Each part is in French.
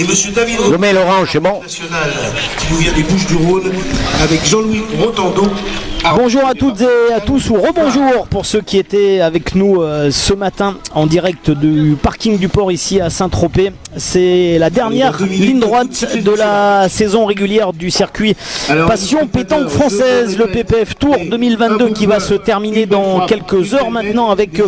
Et monsieur David Lomé Laurent, c'est bon. National, qui nous vient des Bouches-du-Rhône, avec Jean-Louis Rotando. Bonjour à toutes et à tous, ou rebonjour pour ceux qui étaient avec nous ce matin en direct du parking du port ici à Saint-Tropez. C'est la dernière ligne droite de la saison régulière du circuit Passion Pétanque Française, le PPF Tour 2022 qui va se terminer dans quelques heures maintenant avec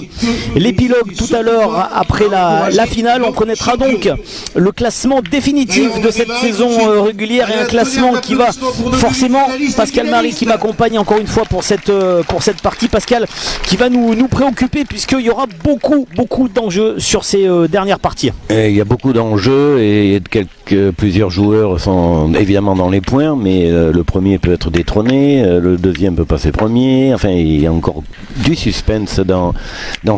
l'épilogue tout à l'heure après la finale. On connaîtra donc le classement définitif de cette saison régulière et un classement qui va forcément, Pascal Marie qui m'accompagne encore une fois pour cette partie, Pascal, qui va nous préoccuper puisqu'il y aura beaucoup d'enjeux sur ces dernières parties. Et il y a beaucoup d'enjeux et plusieurs joueurs sont évidemment dans les points, mais le premier peut être détrôné, le deuxième peut passer premier, enfin il y a encore du suspense dans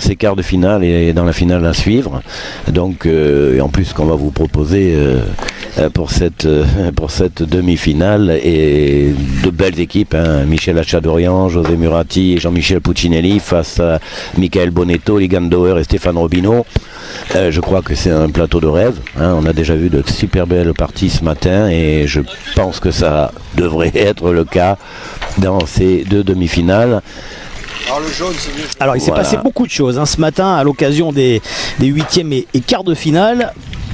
ces quarts de finale et dans la finale à suivre. Donc et en plus qu'on va vous proposer pour cette demi-finale et de belles équipes, hein. Michel Hachadorian, José Murati et Jean-Michel Puccinelli face à Michael Bonetto, Ligandauer et Stéphane Robineau. Je crois que c'est un plateau de rêve, hein. On a déjà vu de super belles parties ce matin et je pense que ça devrait être le cas dans ces deux demi-finales. Alors il s'est passé beaucoup de choses ce matin à l'occasion des huitièmes et quarts de finale.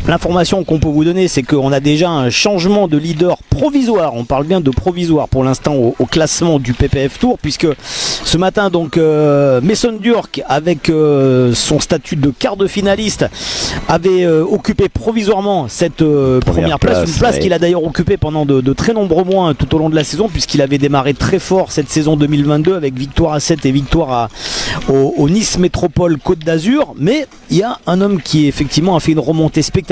L'information qu'on peut vous donner, c'est qu'on a déjà un changement de leader provisoire. On parle bien de provisoire pour l'instant au classement du PPF Tour, puisque ce matin, donc, Mason Durk, avec son statut de quart de finaliste, avait occupé provisoirement cette première place. Une place qu'il a d'ailleurs occupée pendant de très nombreux mois tout au long de la saison, puisqu'il avait démarré très fort cette saison 2022 avec victoire à 7 et victoire au Nice Métropole Côte d'Azur. Mais il y a un homme qui effectivement a fait une remontée spectaculaire.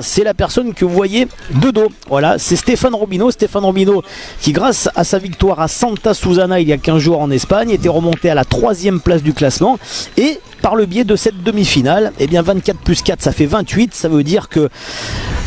C'est la personne que vous voyez de dos. Voilà, c'est Stéphane Robineau. Stéphane Robineau qui, grâce à sa victoire à Santa Susana il y a 15 jours en Espagne, était remonté à la 3e place du classement. Et par le biais de cette demi-finale, eh bien 24 plus 4, ça fait 28. Ça veut dire que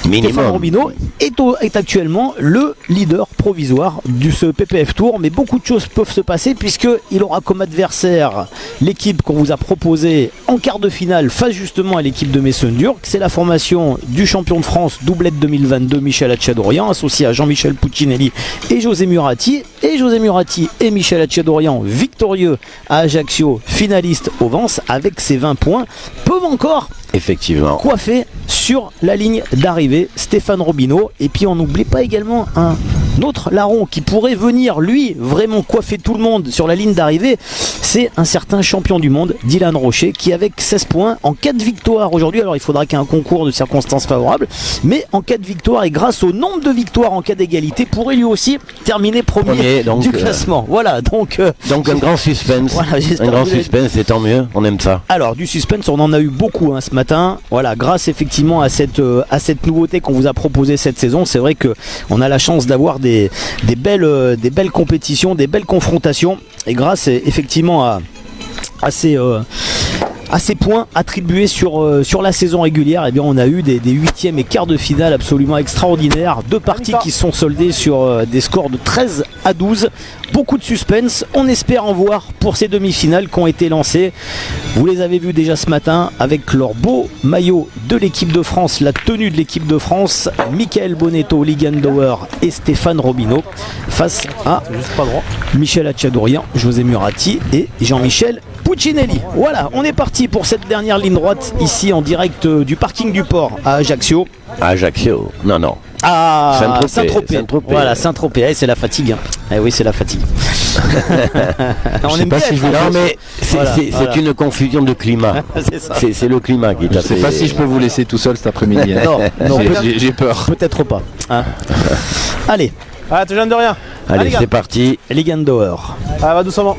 Stéphane Robineau est actuellement le leader provisoire du ce PPF Tour. Mais beaucoup de choses peuvent se passer puisqu'il aura comme adversaire l'équipe qu'on vous a proposée en quart de finale face justement à l'équipe de Mason Durk. C'est la formation du champion de France doublette 2022 Michel Hachadorian, associé à Jean-Michel Puccinelli et José Murati. Et José Murati et Michel Hachadorian, victorieux à Ajaccio, finaliste au Vence avec ses 20 points, peuvent encore effectivement coiffer sur la ligne d'arrivée Stéphane Robineau. Et puis on n'oublie pas également un autre larron qui pourrait venir lui vraiment coiffer tout le monde sur la ligne d'arrivée. C'est un certain champion du monde, Dylan Rocher, qui avec 16 points en 4 victoires aujourd'hui, alors il faudra qu'il y ait un concours de circonstances favorables, mais en 4 victoires et grâce au nombre de victoires en cas d'égalité pourrait lui aussi terminer premier donc, du classement. Voilà, donc un grand suspense. Voilà, un grand suspense, et tant mieux, on aime ça. Alors du suspense, on en a eu beaucoup ce matin. Voilà, grâce effectivement à cette nouveauté qu'on vous a proposée cette saison. C'est vrai que on a la chance d'avoir des belles compétitions, des belles confrontations, et grâce effectivement à ces points attribués sur la saison régulière, eh bien on a eu des huitièmes et quarts de finale absolument extraordinaires, 2 parties qui sont soldées sur des scores de 13 à 12. Beaucoup de suspense, on espère en voir pour ces demi-finales qui ont été lancées. Vous les avez vus déjà ce matin avec leur beau maillot de l'équipe de France, la tenue de l'équipe de France, Michael Bonetto, Ligandauer et Stéphane Robineau face à Michel Hachadorian, José Murati et Jean-Michel Puccinelli. Voilà, on est parti pour cette dernière ligne droite ici en direct du parking du port à Ajaccio. Ajaccio, non. Ah, Saint-Tropez. Voilà, Saint-Tropez, c'est la fatigue. Oui, c'est la fatigue. On aime pas si je non, mais c'est une confusion de climat. C'est le climat qui t'a fait. Je sais pas si je peux vous laisser tout seul cet après-midi. Non, j'ai peur. Peut-être pas. Allez. Ah, tu gênes de rien. Allez, c'est parti. Ligandauer. Ah, va doucement.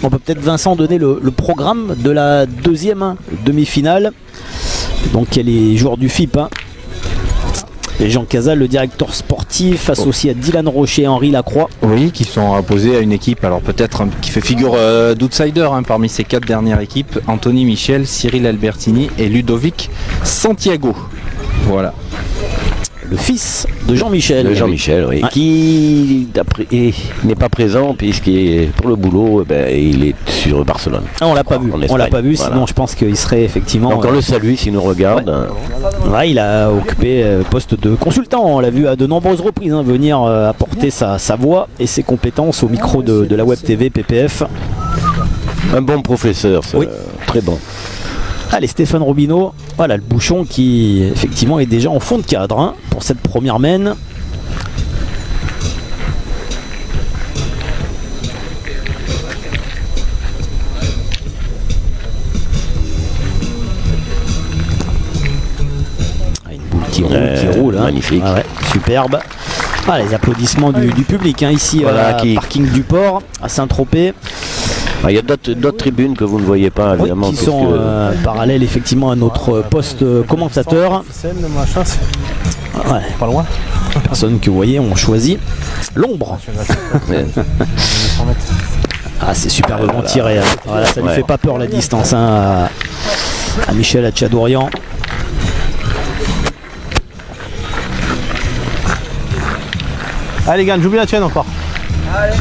On peut peut-être, Vincent, donner le programme de la deuxième demi-finale. Donc il y a les joueurs du FIP. Et Jean Casal, le directeur sportif, associé à Dylan Rocher et Henri Lacroix. Oui, qui sont opposés à une équipe, alors peut-être qui fait figure d'outsider parmi ces 4 dernières équipes. Anthony Michel, Cyril Albertini et Ludovic Santiago. Voilà. le fils de Jean-Michel. De Jean-Michel, oui. Ouais. Qui n'est pas présent puisqu'il pour le boulot, il est sur Barcelone. Ah, on l'a pas vu. En On l'a Espagne, pas vu. voilà. Sinon, je pense qu'il serait effectivement. Donc on le salue s'il nous regarde. Ouais, il a occupé poste de consultant. On l'a vu à de nombreuses reprises venir apporter sa voix et ses compétences au micro de la web TV PPF. Un bon professeur, ça, Oui. très bon. Allez, Stéphane Robineau, voilà le bouchon qui effectivement est déjà en fond de cadre pour cette première mène. Une boule qui roule, magnifique. Ah ouais, superbe. Ah, les applaudissements du public ici Voilà, à parking du port à Saint-Tropez. Il y a d'autres tribunes que vous ne voyez pas, évidemment. Oui, qui sont parallèles effectivement à notre poste commentateur. Ouais. Pas loin. Personne que vous voyez ont choisi l'ombre. Ah, c'est superbement tiré. Voilà, ça lui fait pas peur la distance à Michel Hatchadourian. Allez, Gann, j'oublie la tienne encore. Allez.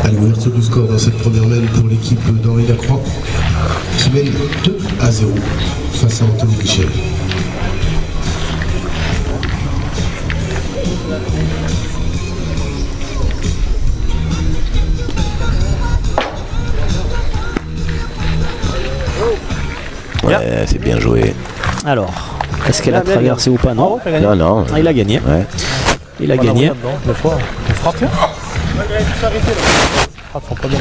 À l'ouverture du score dans cette première mène pour l'équipe d'Henri Lacroix qui mène 2-0 face à Anthony Michel. Ouais, c'est bien joué. Alors, est-ce qu'elle a traversé ou pas? Non. Non. Ah, il a gagné. Ouais. Il a gagné. Deux fois. On frappe, tiens. Frappe, pas bien.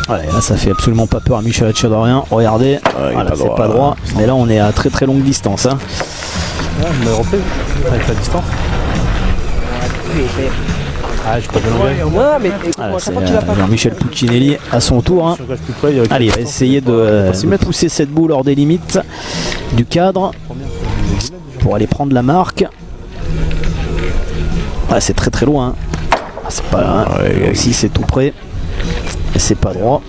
Voilà, et là ça fait absolument pas peur à Michel Hatchadourian. Regardez, voilà, c'est pas droit. Mais là on est à très très longue distance. Ouais, je me repris avec la distance. Ah, j'ai pas de longueur. Voilà, c'est Jean-Michel Puccinelli à son tour. Allez, il va essayer de pousser cette boule hors des limites du cadre pour aller prendre la marque. Ah, c'est très très loin. Ah, c'est pas là. Ici c'est tout près. Et c'est pas droit.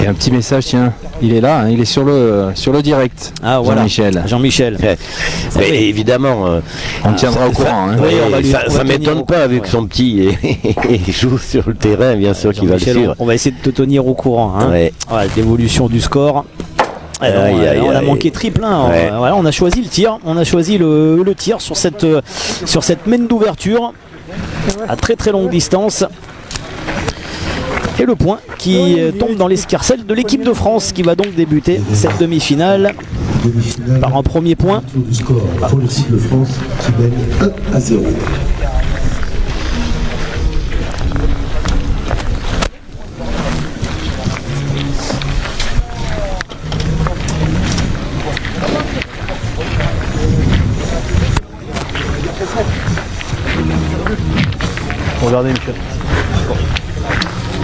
Et un petit message, tiens, il est là, il est sur le direct. Ah voilà, Jean-Michel. Et évidemment, on tiendra au courant. Oui, ça m'étonne pas avec son petit et joue sur le terrain, bien sûr qu'il va le suivre. On va essayer de te tenir au courant. Voilà, l'évolution du score. On a manqué triple. Voilà, on a choisi le tir. On a choisi le tir sur cette mène d'ouverture à très très longue distance. Et le point qui tombe dans l'escarcelle de l'équipe de France qui va donc débuter cette demi-finale par un premier point. Du score pour l'équipe de France qui mène 1-0. Regardez, Michel.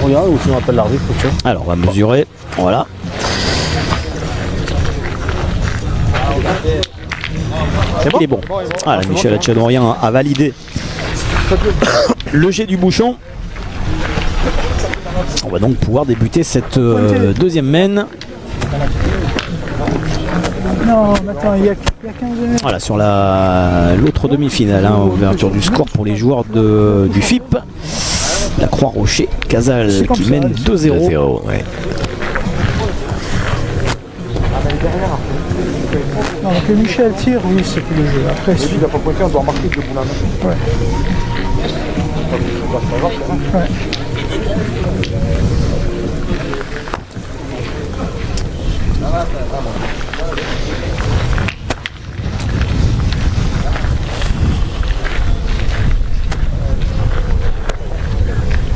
Regarde, ou tu m'appelles l'arbitre. Alors on va mesurer. Voilà. Il est bon. Voilà, Michel Hatchadourian a validé le jet du bouchon. On va donc pouvoir débuter cette deuxième mène. Non, attends, il y a 15 minutes. Voilà, sur l'autre demi-finale, ouverture du score pour les joueurs du FIP. La Croix-Rocher, Casal qui mène 2-0. Ouais. Non, donc Michel tire, oui, c'est plus le jeu. Après, si il n'a pas pointé, on doit marquer de bout la main. Ouais.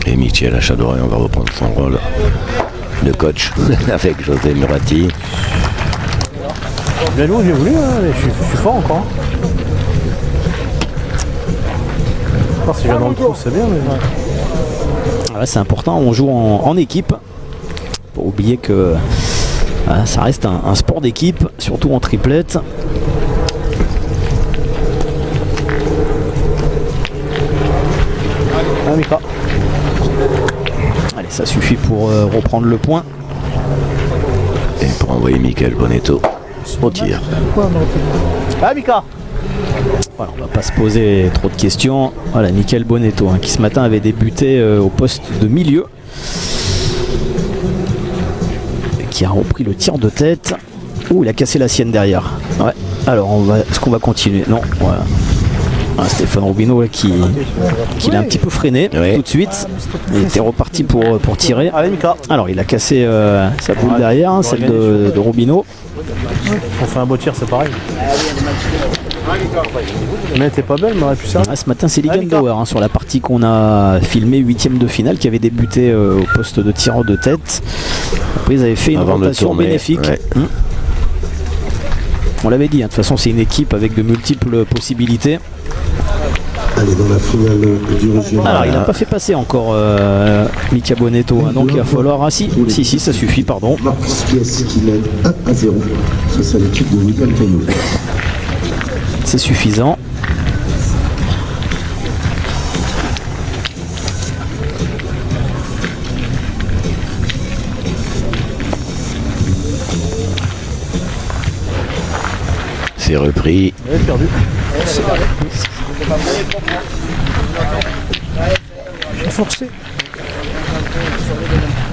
Et Michel Hatchadourian va reprendre son rôle de coach avec José Muratti. Bien loup, j'ai voulu, je suis fort encore. Si je viens dans le trou, c'est bien. Mais... Ouais, c'est important, on joue en équipe. Pour oublier que ça reste un sport d'équipe, surtout en triplette. Mika. Allez, ça suffit pour reprendre le point. Et pour envoyer Michael Bonetto au tir. Ah, Mika. Voilà, on va pas se poser trop de questions. Voilà, Michael Bonetto, qui ce matin avait débuté au poste de milieu. Et qui a repris le tir de tête. Ouh, il a cassé la sienne derrière. Ouais. Alors, est-ce qu'on va continuer? Non, voilà. Ah, Stéphane Robineau là, qui l'a un petit peu freiné tout de suite. Il était reparti pour tirer. Allez, Mika. Alors, il a cassé sa boule derrière, celle de Robineau. On fait un beau tir, c'est pareil. Mais elle était pas belle, mais on aurait pu ça. Ah, ce matin, c'est Ligandauer sur la partie qu'on a filmée, 8e de finale, qui avait débuté au poste de tireur de tête. Après, ils avaient fait une rotation bénéfique. Ouais. On l'avait dit, de toute façon, c'est une équipe avec de multiples possibilités. Allez, dans la finale du régional. Alors, il n'a pas fait passer encore Mika Bonetto, donc il va falloir. Ah, si, ça suffit, pardon. Marcus Pies qui mène 1-0 face à l'équipe de Miguel Caillou. C'est suffisant. C'est repris. Elle est perdue. J'ai forcé.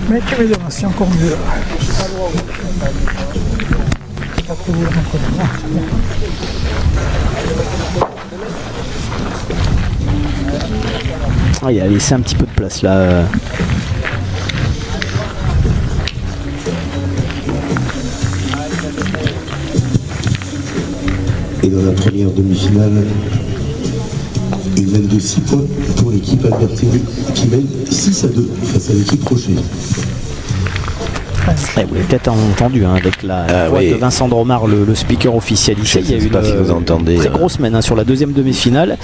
Mais tu es devant, c'est encore mieux. Ah, il a laissé un petit peu de place là. Et dans la première demi-finale, il mène de 6 points pour l'équipe Albertini qui mène 6-2 face à l'équipe Rocher. Vous l'avez peut-être entendu avec la voix de Vincent Dromard, le speaker officiel ici. Il y a eu une très grosse semaine sur la deuxième demi-finale.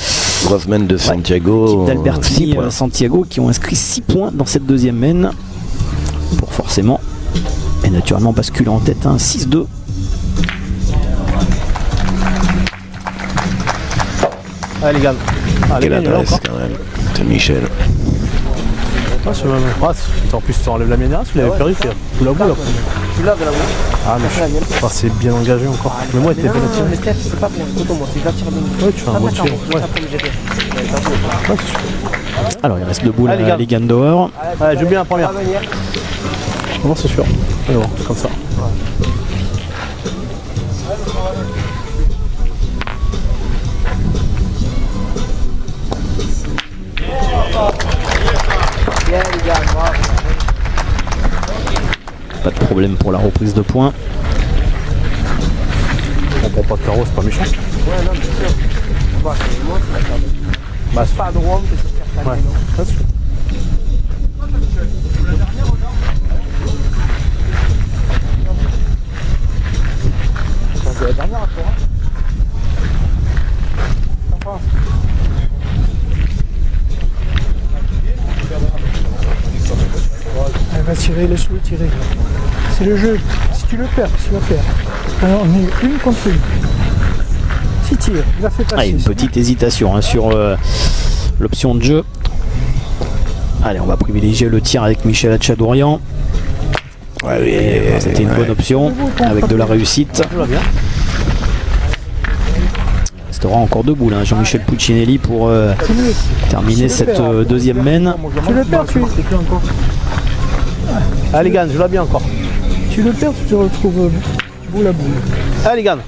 Grosse semaine de Santiago. D'Albertini Santiago qui ont inscrit 6 points dans cette deuxième mène. Pour forcément, et naturellement basculer en tête 6-2. Allez, les gars. Quelle adresse quand même. C'est Michel. Ah, c'est même en plus, tu enlèves la mienne, tu l'avais perdu, tu la boule après. Tu laves la boule. Ah, mais c'est bien engagé encore. Mais moi, t'es bien tiré. Mais Steph, c'est pas pour moi, c'est la tire de nous. Ouais, tu fais un beau tir. Alors, il reste 2 boules à Ligandauer. Allez, je bien la première. Non, c'est sûr. Mais bon, c'est comme ça. Pas de problème pour la reprise de points. On prend pas de carreau, c'est pas méchant. Ouais, non, bien sûr. Bah, c'est pas de Rome que c'est faire ça. Ouais, c'est sûr. C'est la dernière à toi. Elle va tirer, laisse-le tirer. C'est le jeu. Si tu le perds, tu vas perdre. Alors, on est une contre une. Si tire, il a fait passer. Une petite hésitation sur l'option de jeu. Allez, on va privilégier le tir avec Michel Hatchadourian. C'était une bonne option avec de la réussite. Il restera encore 2 boules, Jean-Michel Puccinelli pour terminer cette deuxième mène. Tu le perds, tu encore. Allez, Gann, je l'ai bien encore. Tu le perds, tu te retrouves boule à boule. Allez, Gann.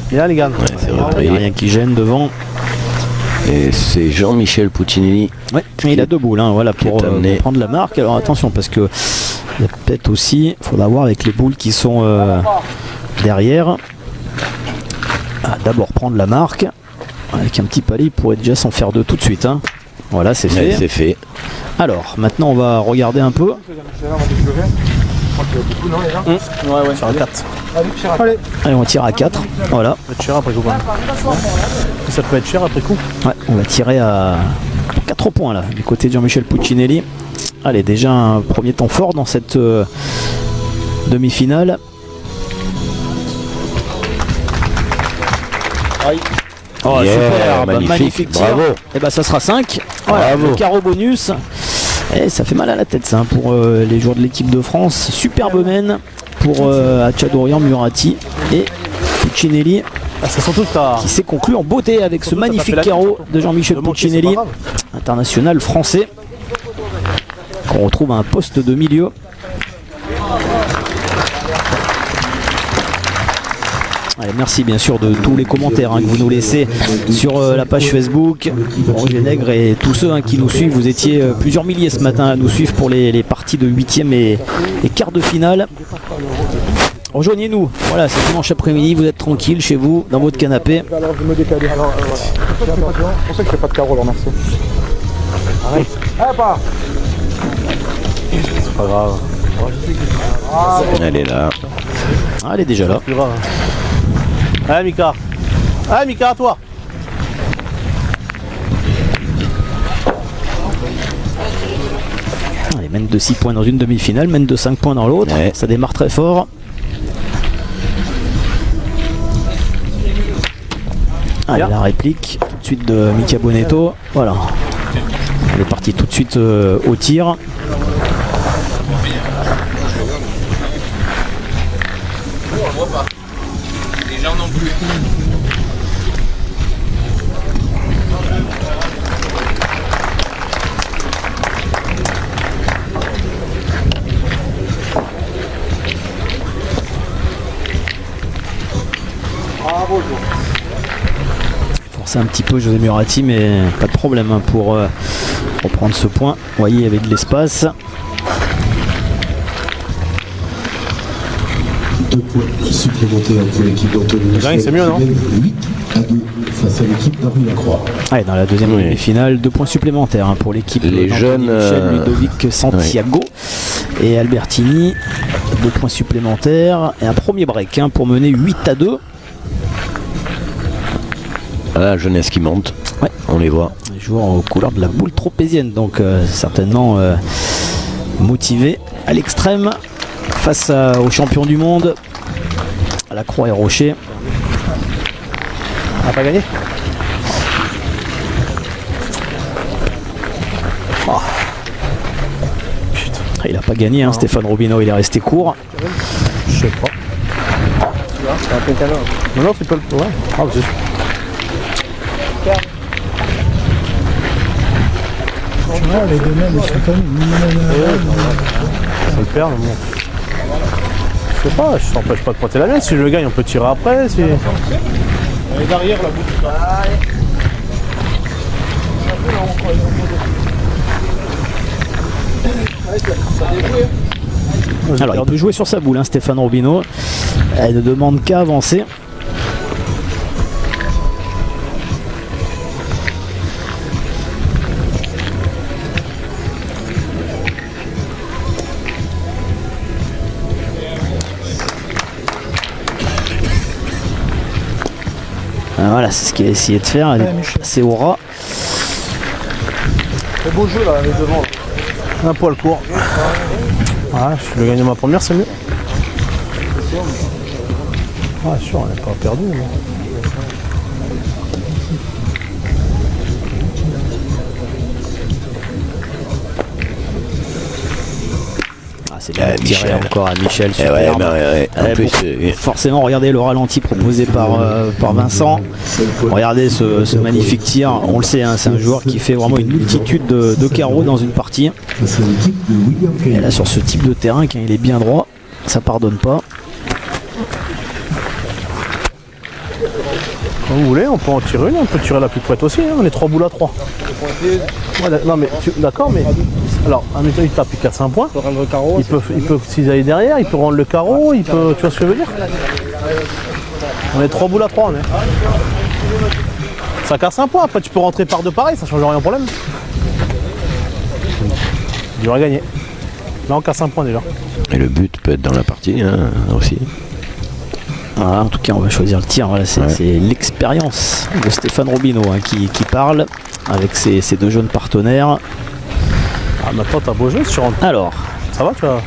Bien, les gars. Il n'y a rien qui gêne devant. Et c'est Jean-Michel Puccinelli. Ouais, il a 2 boules voilà, pour prendre la marque. Alors attention, parce que il y a peut-être aussi, il faudra voir avec les boules qui sont derrière. D'abord prendre la marque. Avec un petit palier, il pourrait déjà s'en faire 2 tout de suite. Voilà, c'est fait. C'est fait. Alors, maintenant, on va regarder un peu. Ouais, sur 4. Allez, on tire à 4. Voilà. Ça peut être cher après coup. Ça peut être cher après coup. Ouais, on va tirer à 4 points là, du côté de Jean-Michel Puccinelli. Allez, déjà un premier temps fort dans cette demi-finale. Oh, Yeah, super, magnifique, tir. bravo. Et bah ça sera 5. Voilà, Bravo. le carreau bonus. Et ça fait mal à la tête ça hein, pour les joueurs de l'équipe de France. Superbe mène pour Hatchadorian, Murati et Puccinelli C'est surtout que t'as. qui s'est conclu en beauté avec ce Surtout, t'as magnifique fait la carreau tête, de Jean-Michel De manquer, c'est Puccinelli, pas grave. international français, qu'on retrouve à un poste de milieu. Allez, merci bien sûr de tous les commentaires hein, que vous nous laissez sur la page Facebook, Roger Nègre et tous ceux hein, qui nous suivent. Vous étiez plusieurs milliers ce matin à nous suivre pour les parties de 8e et quarts de finale. Rejoignez-nous, voilà, c'est dimanche après-midi, vous êtes tranquille chez vous, dans votre canapé. Alors je me décale. Alors fais attention. C'est pour ça que je fais pas de carreau, alors merci. Arrête. Ah, pas. C'est pas grave. Elle est là. Ah, elle est déjà là. Plus grave. Allez Mika. Allez Mika, à toi. Allez, mène de 6 points dans une demi-finale, mène de 5 points dans l'autre. Ouais. Ça démarre très fort. Allez, la réplique tout de suite de Mika Bonetto. Voilà. On est parti tout de suite au tir. Forcer un petit peu José Murati, mais pas de problème hein, pour reprendre ce point. Vous voyez, il y avait de l'espace. 2 points supplémentaires pour l'équipe d'Anthony Michel. c'est mieux, non? 8-2 face à l'équipe d'Henri Lacroix. Ouais, dans la deuxième Oui. demi-finale, 2 points supplémentaires hein, pour l'équipe Les d'Anthony jeunes, Michel, Ludovic Santiago et Albertini. 2 points supplémentaires et un premier break hein, pour mener 8-2. La jeunesse qui monte. Ouais. On les voit. Les joueurs aux couleurs de la boule tropézienne, donc certainement motivés à l'extrême face aux champions du monde, à la Croix et Rocher. On a pas gagné. Il n'a pas gagné, hein, Stéphane Robineau, il est resté court. Je sais pas. C'est un pétalo. Non, non, c'est pas le. Ouais. Ah, bah, c'est sûr. Tu vois, les deux mêmes, ils sont comme. Ça le perd, mais bon. Je sais pas, je t'empêche pas de pointer la mienne. Si je le gagne, on peut tirer après. Si... Elle est derrière la boucle. Alors il peut jouer sur sa boule, hein, Stéphane Robineau. Elle ne demande qu'à avancer. Voilà, c'est ce qu'il a essayé de faire. Elle est passée au ras. C'est beau jeu là, les devant. Un poil court. Ouais, je le gagne ma première, c'est mieux. Ouais, sûr, on n'est pas perdu. Mais... C'est bien tiré Michel. encore à Michel. Eh ouais, superbe. bah ouais. En plus, Forcément, regardez le ralenti proposé par Vincent. Regardez ce magnifique tir. On le sait, hein, c'est un joueur qui fait vraiment une multitude de carreaux dans une partie. Face à l'équipe de William Et Kelly. là, sur ce type de terrain, quand il est bien droit, ça pardonne pas. Quand vous voulez, on peut en tirer une, on peut tirer la plus prête aussi. Hein. On est 3 boules à 3. Ouais, non, mais d'accord, mais. Alors, un méthode, il tape 4-5 points. Pour rendre le carreau. Il peut, s'ils allaient derrière, il peut rendre le carreau, il peut. Tu vois ce que je veux dire? On est 3 boules à 3, on est. Ça casse un point, après tu peux rentrer par deux pareil, ça change rien au problème. Il aurait gagné. Là on casse un point déjà. et le but peut être dans la partie hein, aussi. Voilà, en tout cas, on va choisir le tir. Voilà, c'est l'expérience de Stéphane Robineau qui parle avec ses deux jeunes partenaires. Ah, maintenant, t'as beau jeu si tu rentres. Alors, Ça va, tu vois.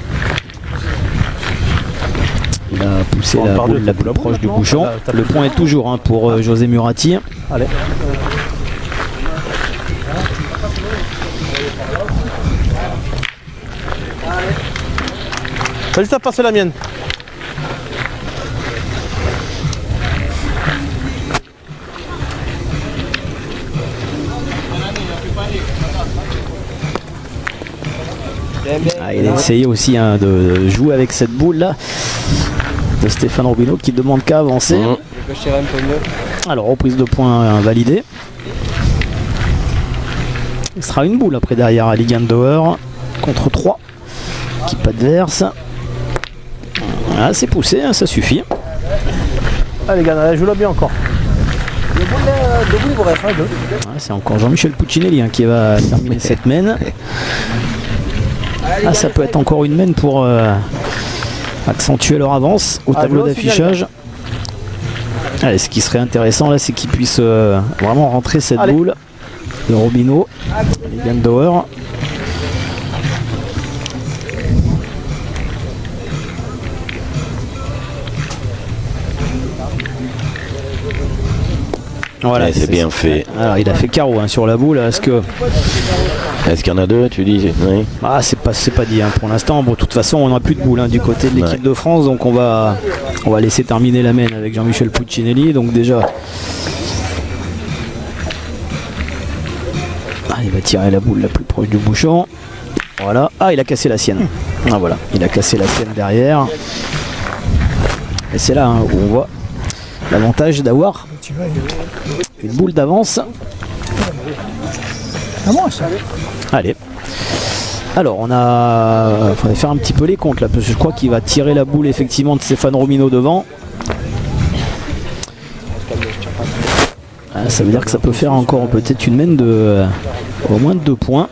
il a poussé la boule la plus proche du bouchon. Le point est toujours pour José Murati. Allez. T'as juste à passer la mienne. Il a essayé aussi de jouer avec cette boule là de Stéphane Robineau qui demande qu'à avancer. Alors reprise de points validée. Il sera une boule après derrière à Ligandauer contre 3 équipe adverse. Ah, c'est poussé, ça suffit. Allez, gars, joue-la bien encore. C'est encore Jean-Michel Puccinelli qui va terminer cette mène. Ah, ça peut être encore une mène pour accentuer leur avance au tableau d'affichage. Allez, ce qui serait intéressant là, c'est qu'ils puissent vraiment rentrer cette boule de Robineau et Ligandauer. Voilà, c'est bien fait. Alors il a fait carreau sur la boule. Est-ce qu'il y en a deux, tu dis? Oui. Ah, c'est pas dit pour l'instant. Bon, de toute façon, on n'a plus de boule du côté de l'équipe de France, donc on va laisser terminer la mène avec Jean-Michel Puccinelli. Donc déjà, il va tirer la boule la plus proche du bouchon. Voilà. Ah, il a cassé la sienne. Ah voilà, il a cassé la sienne derrière. Et c'est là où on voit l'avantage d'avoir une boule d'avance. Allez. Alors on a. Faudrait faire un petit peu les comptes là, parce que je crois qu'il va tirer la boule effectivement de Stéphane Robineau devant. Ah, ça veut dire que ça peut faire encore peut-être une mène de au moins de 2 points.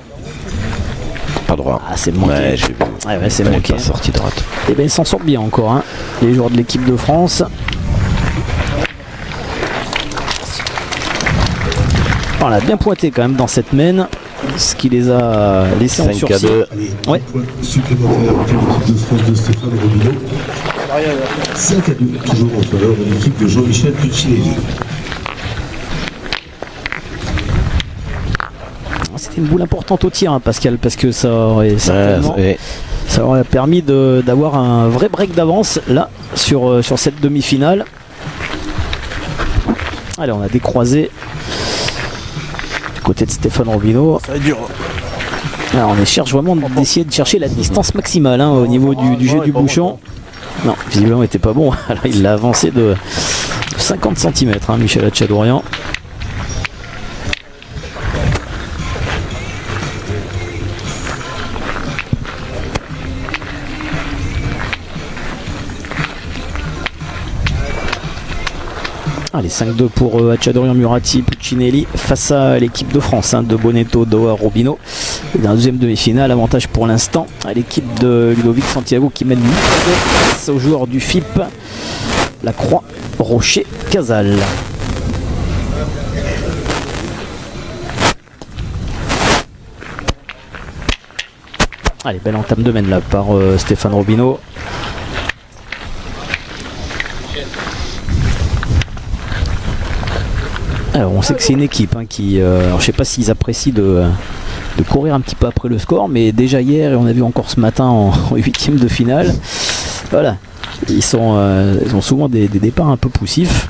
Pas droit. Ah, c'est manqué. Ouais, j'ai vu. Ouais, c'est manqué. Sortie droite. Et bien ils s'en sortent bien encore, les joueurs de l'équipe de France. On a bien pointé quand même dans cette mène, ce qui les a laissés en sursis. 5-2. Ouais. Point supplémentaire pour l'équipe de France de Stéphane Robineau. 5-2, toujours en faveur de l'équipe de Jean-Michel Puccinelli. C'était une boule importante au tir, Pascal, parce que ça aurait certainement ça aurait permis d'avoir un vrai break d'avance là sur cette demi-finale. Allez, on a décroisé du côté de Stéphane Robineau. Ça va être dur. Alors on cherche vraiment d'essayer de chercher la distance maximale au niveau du jet du bouchon. Non, visiblement il n'était pas bon. Alors il l'a avancé de 50 cm, Michel Hatchadourian. Allez, 5-2 pour Hatchadourian, Murati, Puccinelli face à l'équipe de France de Bonetto, Dauer, Robineau. Et dans la deuxième demi-finale, avantage pour l'instant à l'équipe de Ludovic Santiago qui mène 8-2 face aux joueurs du FIP, la Croix, Rocher, Casal. Allez, belle entame de mène là par Stéphane Robineau. Alors on sait que c'est une équipe qui, alors je sais pas s'ils apprécient de courir un petit peu après le score, mais déjà hier et on a vu encore ce matin en 8e de finale, voilà, ils ont souvent des départs un peu poussifs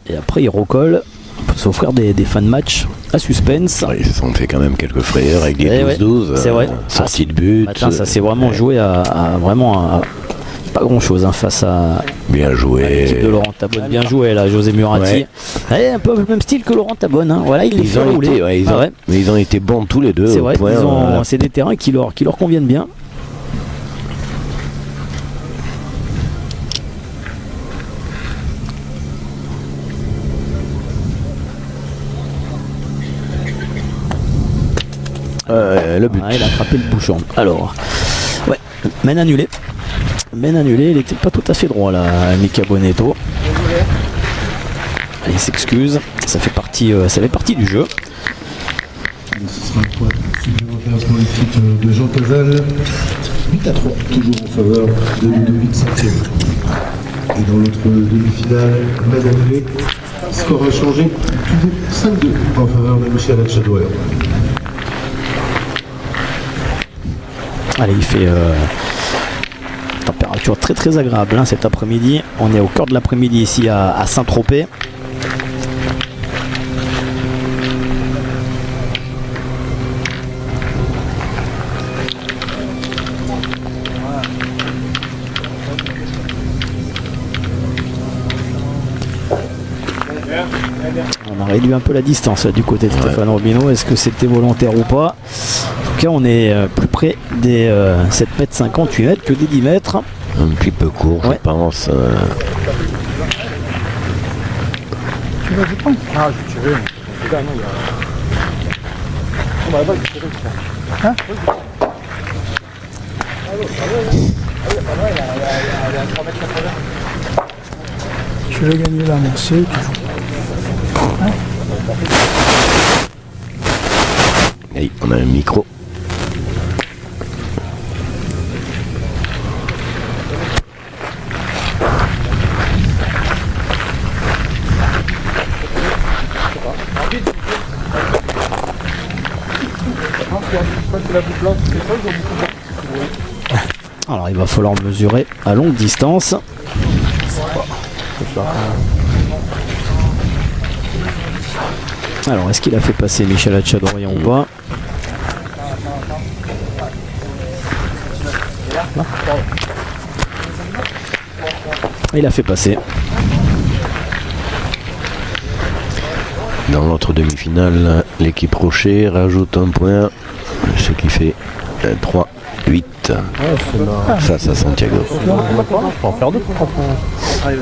et après ils recollent pour s'offrir des fins de match à suspense. Ouais, ils se sont fait quand même quelques frayeurs avec des 12-12, c'est vrai. sortie de but. Matin, ça s'est vraiment joué à pas grand chose face à bien joué. L'équipe de Laurent Tabonne. Bien joué là, José Murati. Ouais, un peu le même style que Laurent Tabonne. Voilà, ils ont roulé. Mais ils ont été bons tous les deux. C'est vrai, c'est des terrains qui leur conviennent bien. Le but. Il a attrapé le bouchon. Alors, mène annulée. Ben annulé, il était pas tout à fait droit là, Mika Bonetto. Il s'excuse, ça fait partie du jeu. Ce sera un point supplémentaire pour l'équipe de Jean Casal. 8-3, toujours en faveur de Ludovic Sanchez. Et dans l'autre demi-finale, Madame, score a changé, toujours 5-2 en faveur de Michel Hatchadouer. Allez, il fait température très très agréable hein, cet après-midi. On est au cœur de l'après-midi ici à Saint-Tropez. On a réduit un peu la distance là, du côté de Stéphane Robineau. Est-ce que c'était volontaire ou pas? En tout cas, on est plus près des 7,50 m, 8 mètres que des 10 mètres. Un petit peu court, je pense. Tu vas prendre? Ah, je vais tirer. Là, non, il y a... On va là-bas, je vais tirer. Hein? Je vais gagner là, merci. Et on a un micro. Alors il va falloir mesurer à longue distance. Alors est-ce qu'il a fait passer Michel Hatchadorian ou pas? Il a fait passer. Dans l'autre demi-finale, l'équipe Rocher rajoute un point, ce qui fait 3-8. Face à Santiago. On peut en faire deux pour comprendre. Allez,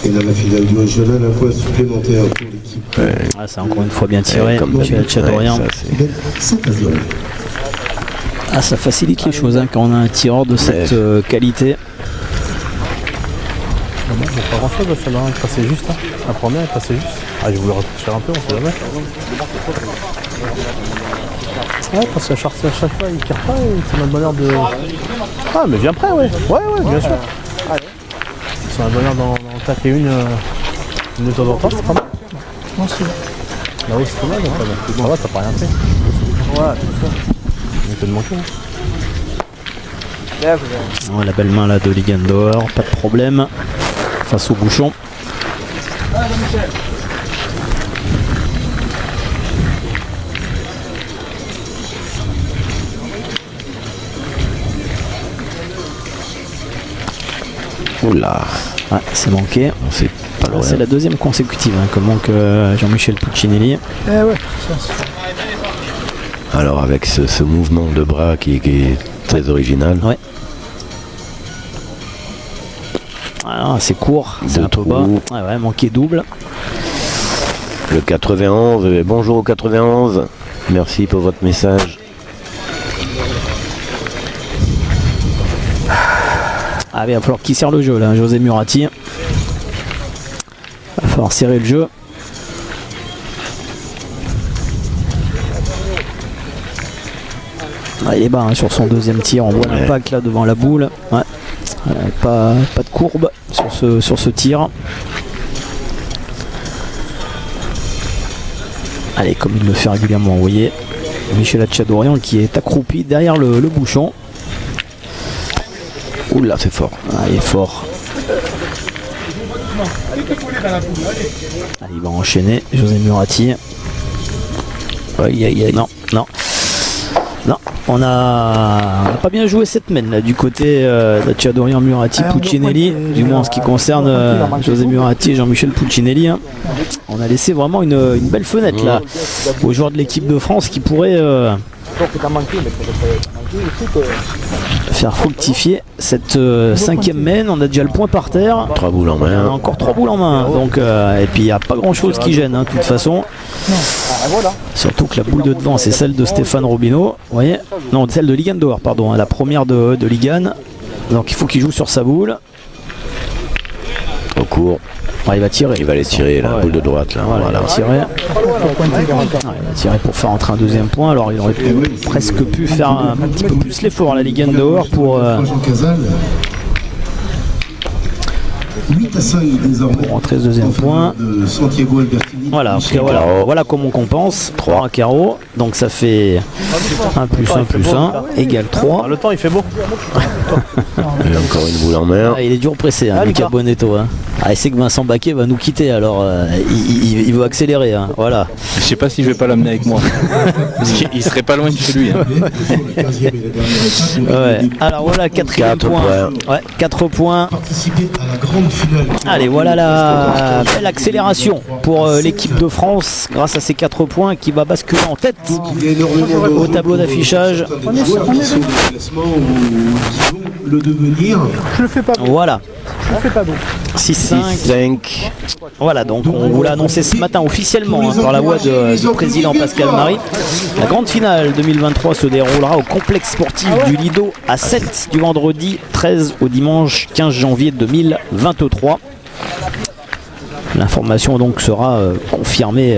Et dans la finale du régional, un point supplémentaire pour l'équipe. Ah, c'est encore une fois bien tiré. Comme Michel Hatchadorian. C'est à 0. Ah, ça facilite les choses hein, quand on a un tireur de cette qualité. pas grand chose celle-là, elle passait juste. Hein. La première, elle passait juste. Ah, je voulais réfléchir un peu, on sait jamais. Ouais, parce qu'à chaque fois, il tire pas et c'est notre bonheur de. Ah, mais viens prêt, ouais. Ouais, bien sûr. C'est un bonheur d'en taper une de temps en temps, c'est pas mal. Non, c'est bon. Là-haut, c'est pas mal, donc ça va, t'as pas rien fait. Ouais, c'est ça. Il peut te manquer. Hein. Oh, la belle main là de Ligandor, pas de problème face au bouchon. Oula, Ouais, c'est manqué. c'est pas loin. C'est la deuxième consécutive hein, que manque Jean-Michel Puccinelli. Eh ouais, ça c'est... Alors avec ce mouvement de bras qui est très original. Ouais. Ah, c'est court, c'est Deux un peu trous. bas. Ouais, manqué double. Le 91, bonjour au 91, merci pour votre message. Ah, il va falloir qu'il serre le jeu là, José Murati. Il va falloir serrer le jeu. Ah, il est bas hein, sur son deuxième tir, on voit l'impact là devant la boule. Ouais. Pas de courbe sur ce tir. Allez, comme il le fait régulièrement, vous voyez Michel Hatchadorian qui est accroupi derrière le bouchon. Oula, c'est fort. Ah, il est fort. Allez, il va enchaîner José Murati. Aïe, aïe, aïe. Non. On a pas bien joué cette semaine là, du côté d'Acciadorian, Murati, Puccinelli, du moins en ce qui concerne José Murati et Jean-Michel Puccinelli. Hein. On a laissé vraiment une belle fenêtre là aux joueurs de l'équipe de France qui pourraient faire fructifier cette 5e main. On a déjà le point par terre. 3 boules en main. On a encore 3 boules en main. Donc, et puis il n'y a pas grand chose qui gêne, hein, de toute façon. Surtout que la boule de devant, c'est celle de Stéphane Robineau. Vous voyez, non, celle de Ligan Doer, pardon. Hein, la première de Ligan. Donc il faut qu'il joue sur sa boule. Au cours. Ouais, il va tirer. Il va les tirer, la boule de droite. Là. Voilà. Il va tirer. Il va tirer pour faire entrer un 2e point. Alors il aurait presque pu faire un petit peu plus l'effort, la Ligan Doer, pour... Jean Casal. 8-5 désormais. Pour rentrer ce 2e point. De Santiago Albertini. Voilà, voilà comment on compense. 3 à carreau. Donc ça fait 1 plus 1 plus 1 égale 3. Le temps il fait beau. Et encore une boule en main. Ah, il est dur pressé, hein, Lucas Bonetto. Hein. Ah, il sait que Vincent Baquet va nous quitter, alors il veut accélérer. Hein. Voilà. Je sais pas si je vais pas l'amener avec moi. Parce qu'il serait pas loin de chez lui. Hein. Ouais. Alors voilà, 4e point. Ouais, 4 points. Participer à la grande finale. Allez, voilà la belle accélération pour l'équipe de France grâce à ces 4 points qui va basculer en tête au tableau d'affichage. Le devenir. Je le fais pas. Voilà. Je le fais pas donc. 6-5. Voilà, donc on vous l'a annoncé ce matin officiellement hein, par la voix du président Pascal Marie. La grande finale 2023 se déroulera au complexe sportif du Lido à 7 du vendredi 13 au dimanche 15 janvier 2023. L'information donc sera confirmée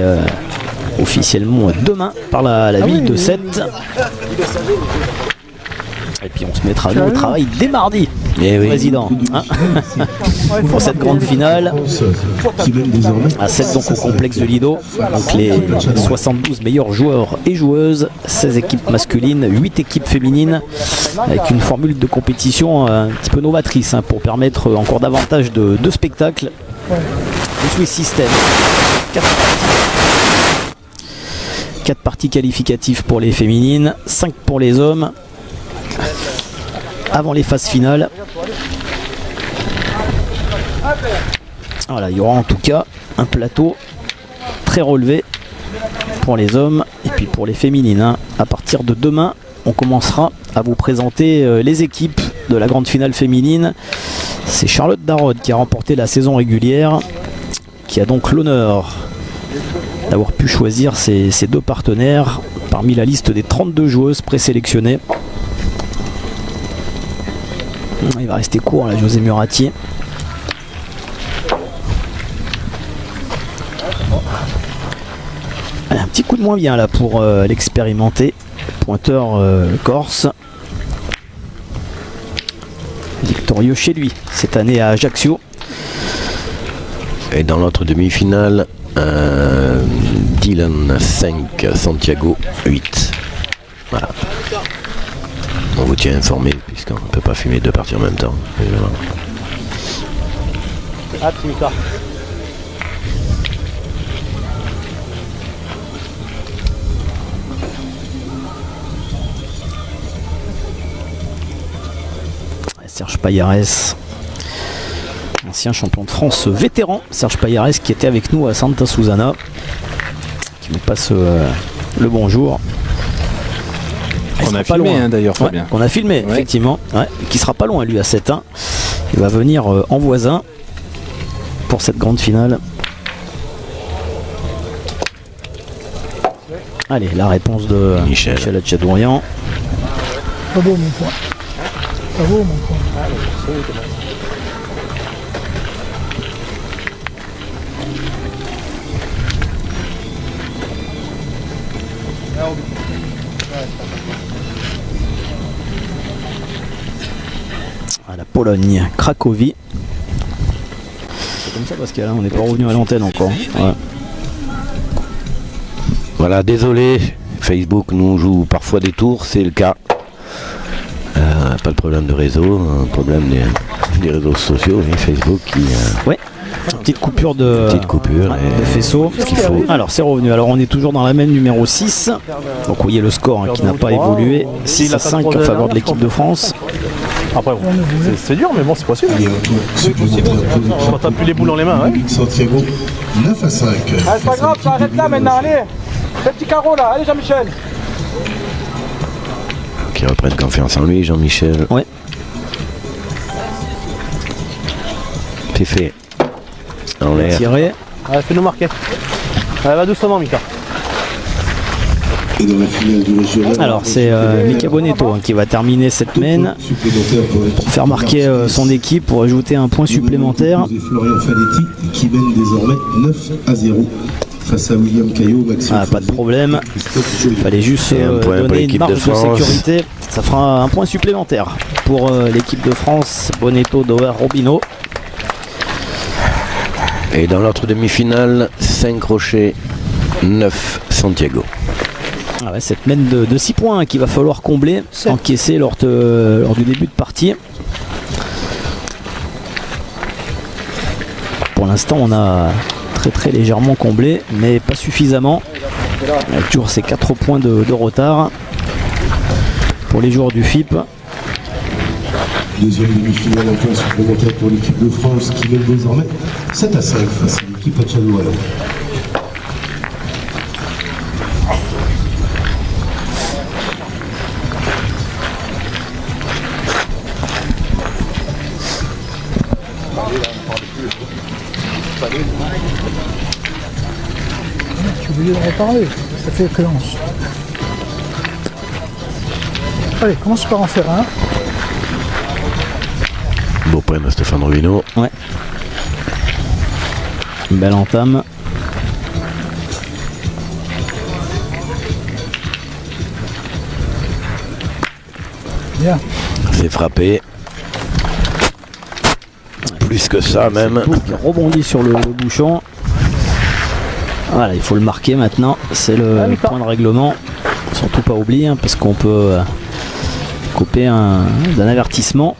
officiellement demain par la ville de 7. Et puis on se mettra au travail dès mardi, président, hein pour cette grande finale à 7 donc au complexe de Lido. Donc les 72 meilleurs joueurs et joueuses, 16 équipes masculines, 8 équipes féminines, avec une formule de compétition un petit peu novatrice hein, pour permettre encore davantage de spectacles. Le Swiss System, 4 parties qualificatives pour les féminines, 5 pour les hommes. Avant les phases finales. Voilà, il y aura en tout cas un plateau très relevé pour les hommes et puis pour les féminines. Hein. À partir de demain, on commencera à vous présenter les équipes de la grande finale féminine. C'est Charlotte Darod qui a remporté la saison régulière, qui a donc l'honneur d'avoir pu choisir ses 2 partenaires parmi la liste des 32 joueuses présélectionnées. Il va rester court là, José Murati. Allez, un petit coup de moins bien là pour l'expérimenté pointeur corse. Victorieux chez lui cette année à Ajaccio. Et dans l'autre demi-finale, Dylan 5, Santiago 8. Voilà. On vous tient informé puisqu'on ne peut pas filmer 2 parties en même temps. Serge Payares, ancien champion de France vétéran, Serge Payares qui était avec nous à Santa Susana, qui nous passe le bonjour. On a filmé hein, d'ailleurs, ouais, Fabien. On a filmé, ouais. Effectivement, ouais, qui sera pas loin lui à 7-1. Il va venir en voisin pour cette grande finale. Allez, la réponse de Michel Acciadorian. Pas beau mon point. Pas beau mon point. À la Pologne, Cracovie. C'est comme ça parce que là on n'est pas revenu à l'antenne encore. Ouais. Voilà, désolé, Facebook nous joue parfois des tours, c'est le cas. Pas de problème de réseau, un problème des réseaux sociaux, Facebook qui... Ouais. Petite coupure de, de faisceau. Ce qu'il faut. Alors c'est revenu. Alors on est toujours dans la même numéro 6. Donc vous voyez le score qui n'a pas évolué. 6-5 en faveur de l'équipe de France. Après, bon, c'est dur, mais bon, c'est possible. Quand t'as plus les boules dans les mains, ouais. Santiago, 9-5. Ah, c'est pas grave, ça arrête là maintenant, allez. Fais petit carreau là, allez Jean-Michel. Qui reprenne confiance en lui, Jean-Michel. Ouais. C'est fait. En l'air. Tiré. Allez, fais-nous marquer. Allez, va doucement, Mika. Et dans la finale du régional. Alors c'est Mika Bonetto qui va terminer cette main pour faire marquer son équipe, pour ajouter un point supplémentaire. Et Florian Faletti qui mène désormais 9-0 face à William Caillot, Maxime. Ah, pas de problème. Il fallait juste Et un point pour donner une l'équipe marge de de France. sécurité. Ça fera un point supplémentaire pour l'équipe de France. Bonetto, Dover, Robino. Et dans l'autre demi-finale, 5 Rocher, 9 Santiago. Ah ouais, cette mène de 6 points qu'il va falloir combler, encaisser lors du début de partie. Pour l'instant, on a très légèrement comblé, mais pas suffisamment. Il y a toujours ces 4 points de retard pour les joueurs du FIP. Deuxième demi-finale, un point supplémentaire pour l'équipe de France qui mène désormais 7-5 face à l'équipe à Tchadouala. Tu es obligé de reparler, ça fait clémence. Allez, commence par en faire un. Beau point de Stéphane Rubino. Ouais. Une belle entame. Bien. C'est frappé. Plus que ça même. Qui rebondit sur le bouchon. Voilà, il faut le marquer maintenant. C'est le point de règlement. Surtout pas oublier, hein, parce qu'on peut couper d'un avertissement.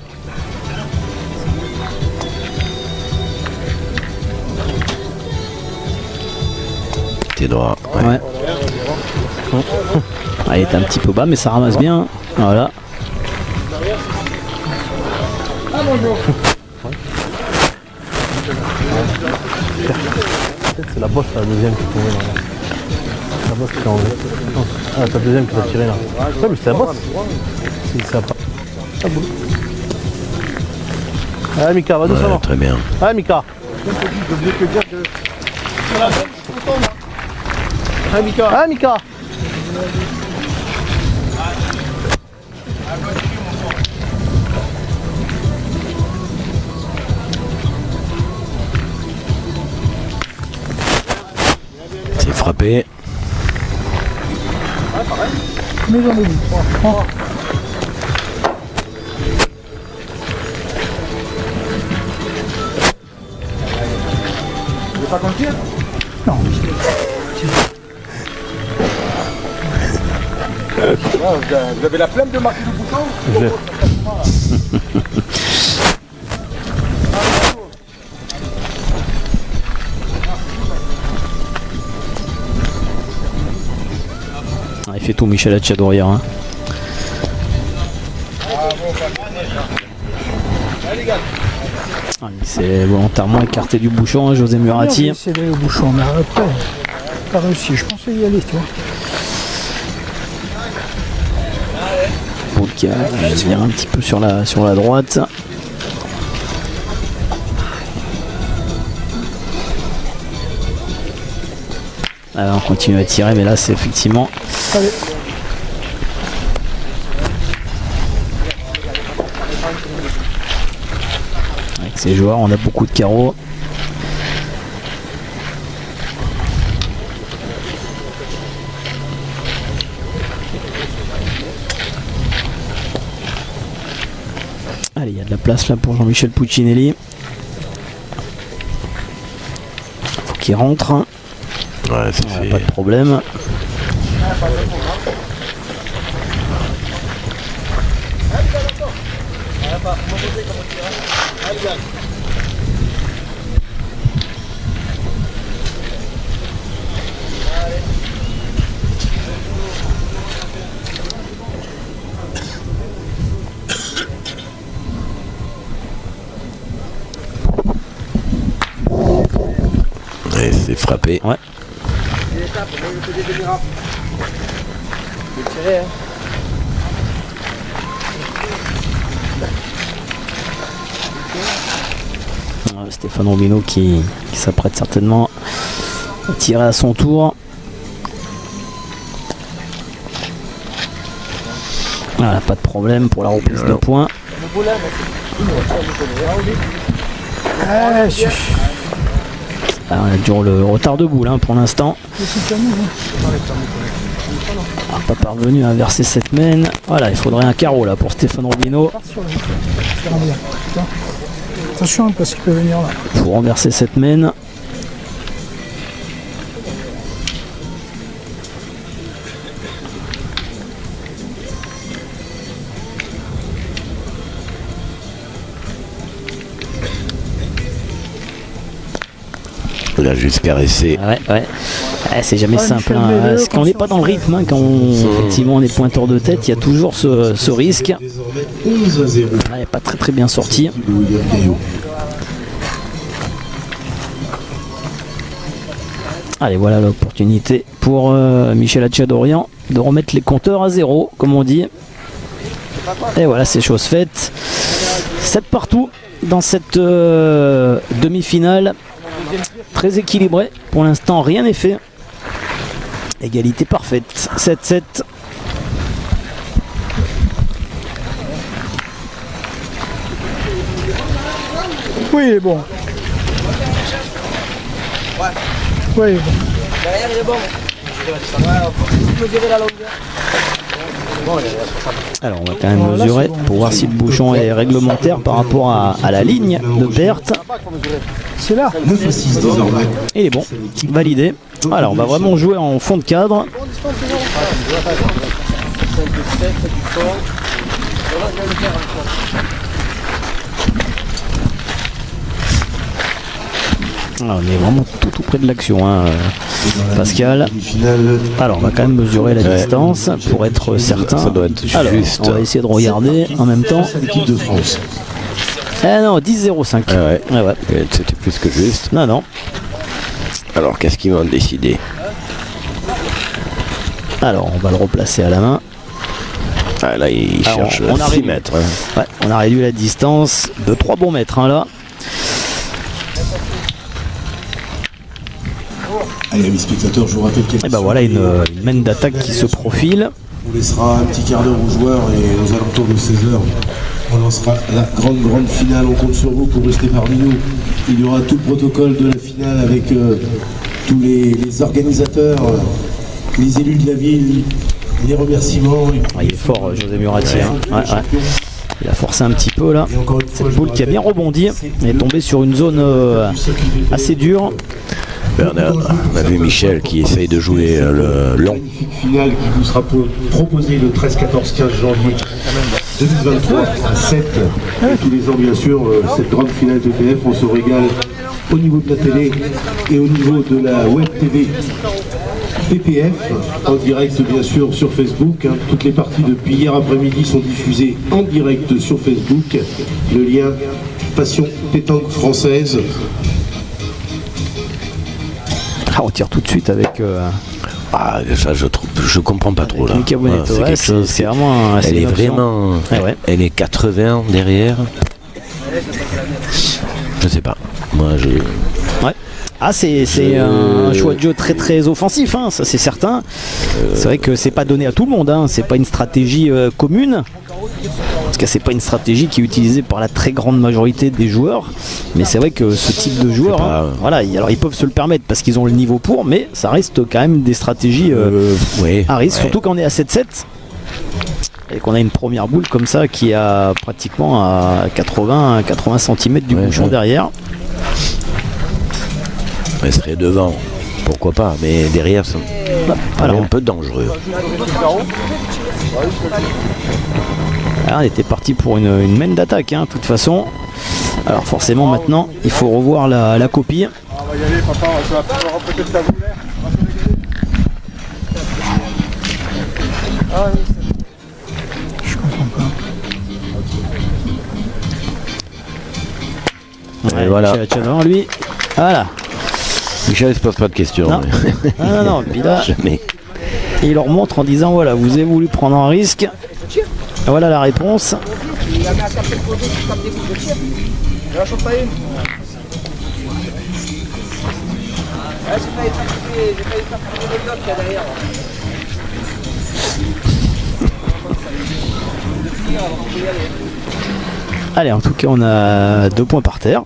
T'es droit. Ouais. Ah, il est un petit peu bas, mais ça ramasse bien. Voilà. C'est la bosse, la deuxième qui est tombée là. La bosse qui est enlevée. Ah, ta deuxième qui t'a tiré là. Ouais, mais c'est la bosse. Si ça pas. Ah, bon. Allez, Mika, va doucement. Ouais, très bien. Allez, Mika. Allez, Mika. Allez, Mika. C'est frappé. Mets dans le bout. Prends. Tu veux pas qu'on tire? Non. Vous avez la flemme de marquer le bouton? Je l'ai. Ah, il fait tout Michel Atchadoria. Hein. Ah, il s'est volontairement écarté du bouchon, hein, José Murati. C'est d'aller au bouchon, mais après, pas réussi. Je pensais y aller, tu vois. Qui vient un petit peu sur la droite. Alors on continue à tirer, mais là c'est effectivement. Allez. Avec ces joueurs, on a beaucoup de carreaux. Allez, il y a de la place là pour Jean-Michel Puccinelli. Faut qu'il rentre. Ouais, c'est fait. Pas de problème. C'est frappé. Ouais. Stéphane Robineau qui s'apprête certainement à tirer à son tour. Voilà, pas de problème pour la reprise de points. Alors, on a toujours le retard de boule pour l'instant. Pas parvenu à inverser cette main. Voilà, il faudrait un carreau là pour Stéphane Robineau. Attention parce qu'il peut venir là. Pour renverser cette main. Il a juste caressé. Ouais. C'est jamais simple. Parce qu'on n'est pas dans le rythme, quand effectivement on est pointeur de tête, il y a toujours ce risque. Désormais 11-0. Il n'est pas très bien sorti. Allez, voilà l'opportunité pour Michel Hatchadorian de remettre les compteurs à 0, comme on dit. Et voilà, c'est chose faite. 7 partout dans cette demi-finale. Très équilibré. Pour l'instant, rien n'est fait. Égalité parfaite. 7-7. Oui, il est bon. Oui, il est bon. Derrière, il est bon. Alors on va quand même mesurer pour voir si le bouchon est réglementaire par rapport à la ligne de perte. C'est là. 9-6 désormais. Il est bon, validé. Alors on va vraiment jouer en fond de cadre. Ah, on est vraiment tout près de l'action, Pascal. Alors on va quand même mesurer la distance pour être certain. Ça doit être Alors, juste. on va essayer de regarder en même temps. L'équipe de France. Ah non, 10-0-5. Ah ouais. Ah ouais. C'était plus que juste. Non. Alors qu'est-ce qu'ils vont décider? Alors on va le replacer à la main. Ah, là il Alors, cherche on a 6 réduit. mètres. Ouais, on a réduit la distance de 3 bons mètres là. Allez, amis spectateurs, je vous rappelle qu'il y a Et ben voilà une main d'attaque qui se profile. On laissera un petit quart d'heure aux joueurs et aux alentours de 16h, on lancera la grande finale. On compte sur vous pour rester parmi nous. Il y aura tout le protocole de la finale avec tous les organisateurs, les élus de la ville, les remerciements. Il est fort, José Murati. Ouais. Il a forcé un petit peu là. Et encore une fois, Cette boule qui a bien rebondi. Elle est tombée sur une zone assez dure. Bernard, on a vu Michel qui essaye de jouer le long. magnifique finale qui vous sera proposée le 13, 14, 15 janvier 2023 à 7. Et tous les ans, bien sûr, cette grande finale de TF, on se régale au niveau de la télé et au niveau de la web TV PPF, en direct bien sûr sur Facebook. Toutes les parties depuis hier après-midi sont diffusées en direct sur Facebook. Le lien Passion Pétanque Française. Ah, on tire tout de suite avec Ah, ça je comprends pas trop là. Mika Bonetto. C'est Ouais, quelque chose. c'est vraiment. Elle est vraiment. Ouais. Elle est 80 derrière. Je sais pas. Moi je. Ouais. Ah, c'est un choix de jeu très offensif, ça c'est certain. C'est vrai que c'est pas donné à tout le monde, c'est pas une stratégie commune. Parce que c'est pas une stratégie qui est utilisée par la très grande majorité des joueurs. Mais c'est vrai que ce type de joueurs, voilà, alors ils peuvent se le permettre parce qu'ils ont le niveau pour, mais ça reste quand même des stratégies à risque, surtout quand on est à 7-7. Et qu'on a une première boule comme ça qui a pratiquement à 80 cm du bouchon derrière. Elle serait devant, pourquoi pas, mais derrière c'est un peu dangereux. Alors, on était parti pour une main d'attaque, de toute façon. Alors forcément maintenant il faut revoir la copie. On va y aller, papa, on va remplir ta boule. Je comprends pas. Et voilà. Lui, voilà. Michel ne se pose pas de questions. Non. Non. Puis là, Jamais. il leur montre en disant voilà, vous avez voulu prendre un risque. Voilà la réponse. Allez, en tout cas, on a 2 points par terre.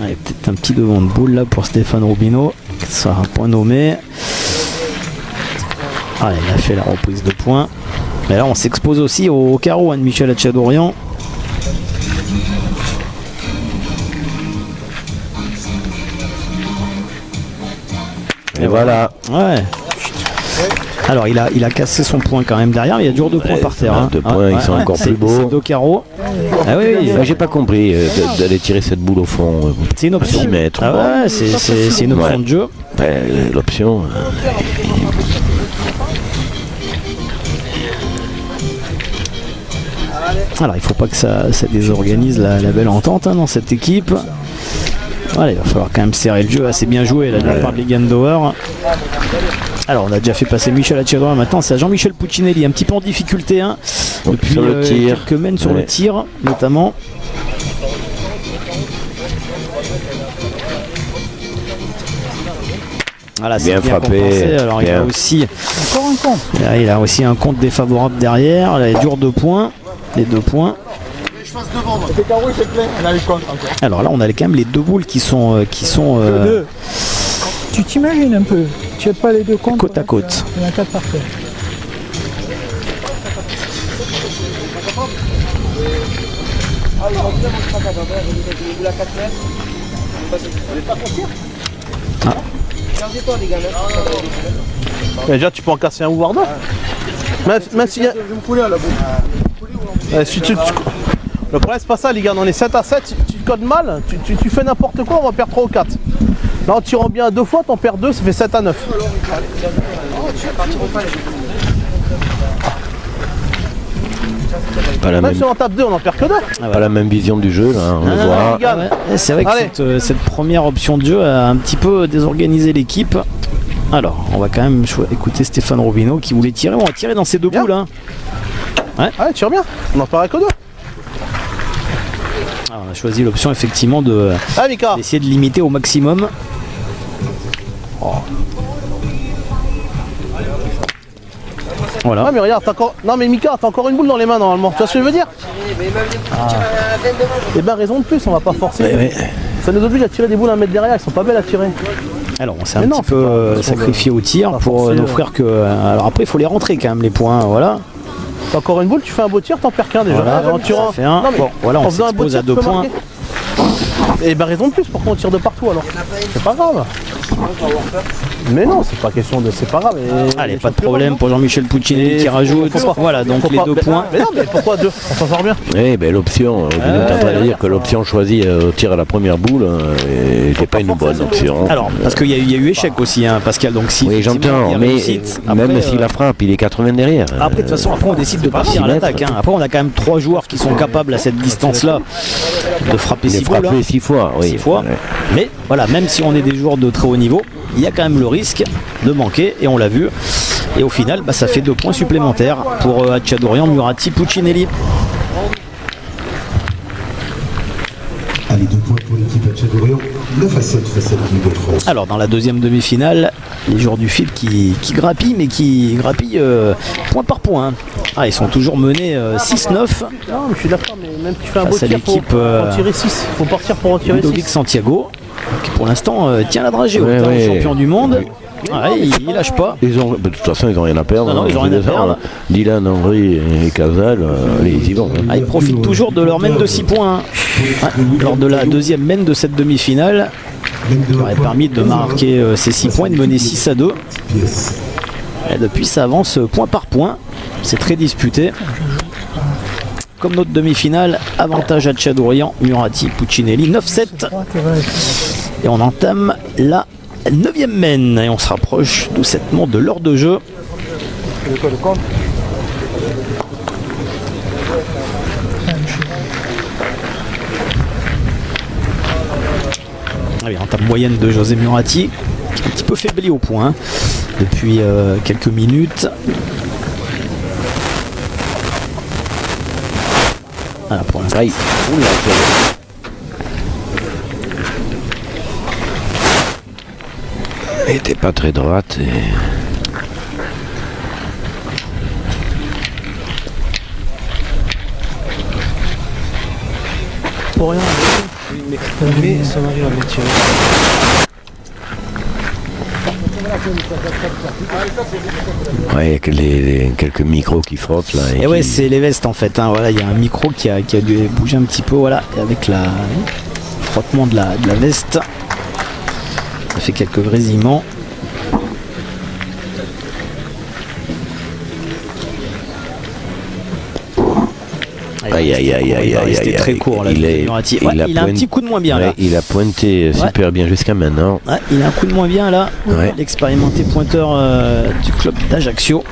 Allez, peut-être un petit devant de boule là pour Stéphane Robineau. Ça sera un point nommé. Allez, il a fait la reprise de points. Mais là, on s'expose aussi au carreau de Michel Hatchadorian. Et voilà. Ouais. Alors il a cassé son point quand même derrière, mais il y a toujours 2 points par terre. 2 points, ils sont encore plus beaux. C'est 2 carreaux. Ah oui. J'ai pas compris d'aller tirer cette boule au fond. C'est une option. 6 mètres. Ah ouais, c'est une option de jeu. L'option. Alors il faut pas que ça désorganise la belle entente dans cette équipe. Voilà, il va falloir quand même serrer le jeu. Assez bien joué là de la part de Ligandauer. Alors on a déjà fait passer Michel Hatchadorian, maintenant c'est à Jean-Michel Puccinelli, un petit peu en difficulté depuis sur le tir. quelques mènes sur le tir notamment. Voilà, c'est bien frappé. Compensé. Alors bien. Il a aussi un compte défavorable derrière. Là, il dure 2 points. Les 2 points. Alors là on a quand même les 2 boules qui sont Tu t'imagines un peu, tu n'as pas les 2 comptes côte à côte. Il y en a 4 par terre. Déjà tu peux en casser un ou voir 2. Même si le problème c'est pas ça les gars, on est 7 à 7, tu codes mal, tu fais n'importe quoi, on va perdre 3 ou 4. Là en tirant bien 2 fois, t'en perds 2, ça fait 7 à 9. Même si on en tape 2, on en perd que 2. Pas la même vision du jeu là, on le voit. Ouais, c'est vrai que cette première option de jeu a un petit peu désorganisé l'équipe. Alors, on va quand même écouter Stéphane Robineau qui voulait tirer. On va tirer dans ces 2 boules. Ouais, tire bien, on en perd que 2. Alors, on a choisi l'option effectivement d'essayer de limiter au maximum. Voilà. Ah mais regarde, non mais Mika, t'as encore une boule dans les mains normalement. Tu vois ce que je veux dire? Et ben raison de plus, on va pas forcer. Ça nous oblige à tirer des boules 1 mètre derrière, elles sont pas belles à tirer. Alors on s'est un petit peu sacrifié au tir pour n'offrir que. Alors après il faut les rentrer quand même les points, voilà. T'as encore une boule, tu fais un beau tir, t'en perds qu'un déjà. Voilà, ça fait un. Bon, voilà, on s'expose à 2 points. Et ben raison de plus, pourquoi on tire de partout alors? C'est pas grave. Mais non, c'est pas question de. C'est pas grave. Allez, pas de problème pour Jean-Michel Puccinelli qui rajoute. Voilà, donc les 2 points. Mais non, mais pourquoi 2? On s'en sort bien. Oui, ben l'option, on est en train de dire que l'option choisie au tir à la première boule n'était pas une bonne option. Alors, parce qu'il y a eu échec aussi, Pascal, donc si. Oui, j'entends, mais même s'il la frappe, il est 80 derrière. Après, de toute façon, après on décide de partir à l'attaque. Après, on a quand même 3 joueurs qui sont capables à cette distance-là de frapper 6 fois. 6 fois, oui. 6 fois. Mais voilà, même si on est des joueurs de très haut niveau, il y a quand même le risque de manquer, et on l'a vu. Et au final, ça fait 2 points supplémentaires pour Hatchadorian, Murati, Puccinelli. Allez, 2 points pour l'équipe Hatchadorian, 9 à 7 face à l'équipe de France. Alors dans la deuxième demi-finale, les joueurs du fil qui grappillent, mais qui grappillent point par point. Ah, ils sont toujours menés 6-9. Non, mais je suis d'accord, mais même si tu fais un beau tir, faut en tirer 6. Faut partir pour en tirer 6. Ludovic Santiago, qui pour l'instant tient la dragée, champion du monde. Il lâche pas. De toute façon, ils n'ont rien à perdre. Non, ils n'ont rien à perdre. Dylan, Henry et Casal, ils y vont. Ils profitent toujours de leur mène de 6 points. Lors de la deuxième mène de cette demi-finale, qui aurait permis de marquer ces 6 points et de mener 6 à 2. Et depuis, ça avance point par point. C'est très disputé. Comme notre demi-finale, avantage à Hatchadorian, Murati, Puccinelli, 9-7. Et on entame la 9e mène et on se rapproche doucement de l'heure de jeu. Allez, en table moyenne de José Murati, un petit peu faibli au point hein, depuis quelques minutes. Voilà, pour l'instant. Aïe. Oula, elle était pas très droite. Et... Pour rien. Mais ça m'arrive à me tirer. Ouais, il y a que quelques micros qui frottent là. Et ouais, c'est les vestes en fait. Hein, voilà, il y a un micro qui a dû bouger un petit peu, voilà, et avec le frottement de la veste, ça fait quelques grésillements. Aïe aïe aïe aïe aïe. C'était très court là. Il a un petit coup de moins bien là. Il a pointé super bien jusqu'à maintenant. Ouais, il a un coup de moins bien là. Ouais. L'expérimenté pointeur du club d'Ajaccio.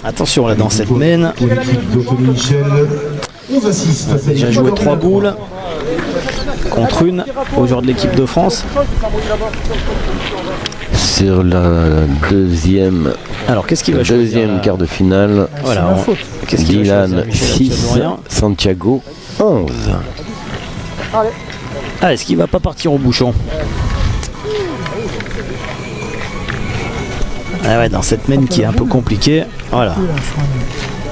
Attention là dans cette mène. Pour l'équipe d'Anthony Michel, 11 à 6. On a déjà joué 3 boules contre une au joueur de l'équipe de France. Sur la deuxième. Alors qu'est-ce qu'il va choisir? Deuxième quart de finale. Voilà. Qu'est-ce qu'il va choisir, Dylan Michel 6, Chadourian? Santiago 11. Ah, est-ce qu'il va pas partir au bouchon? Ah ouais, dans cette mène qui est un peu compliquée. Voilà.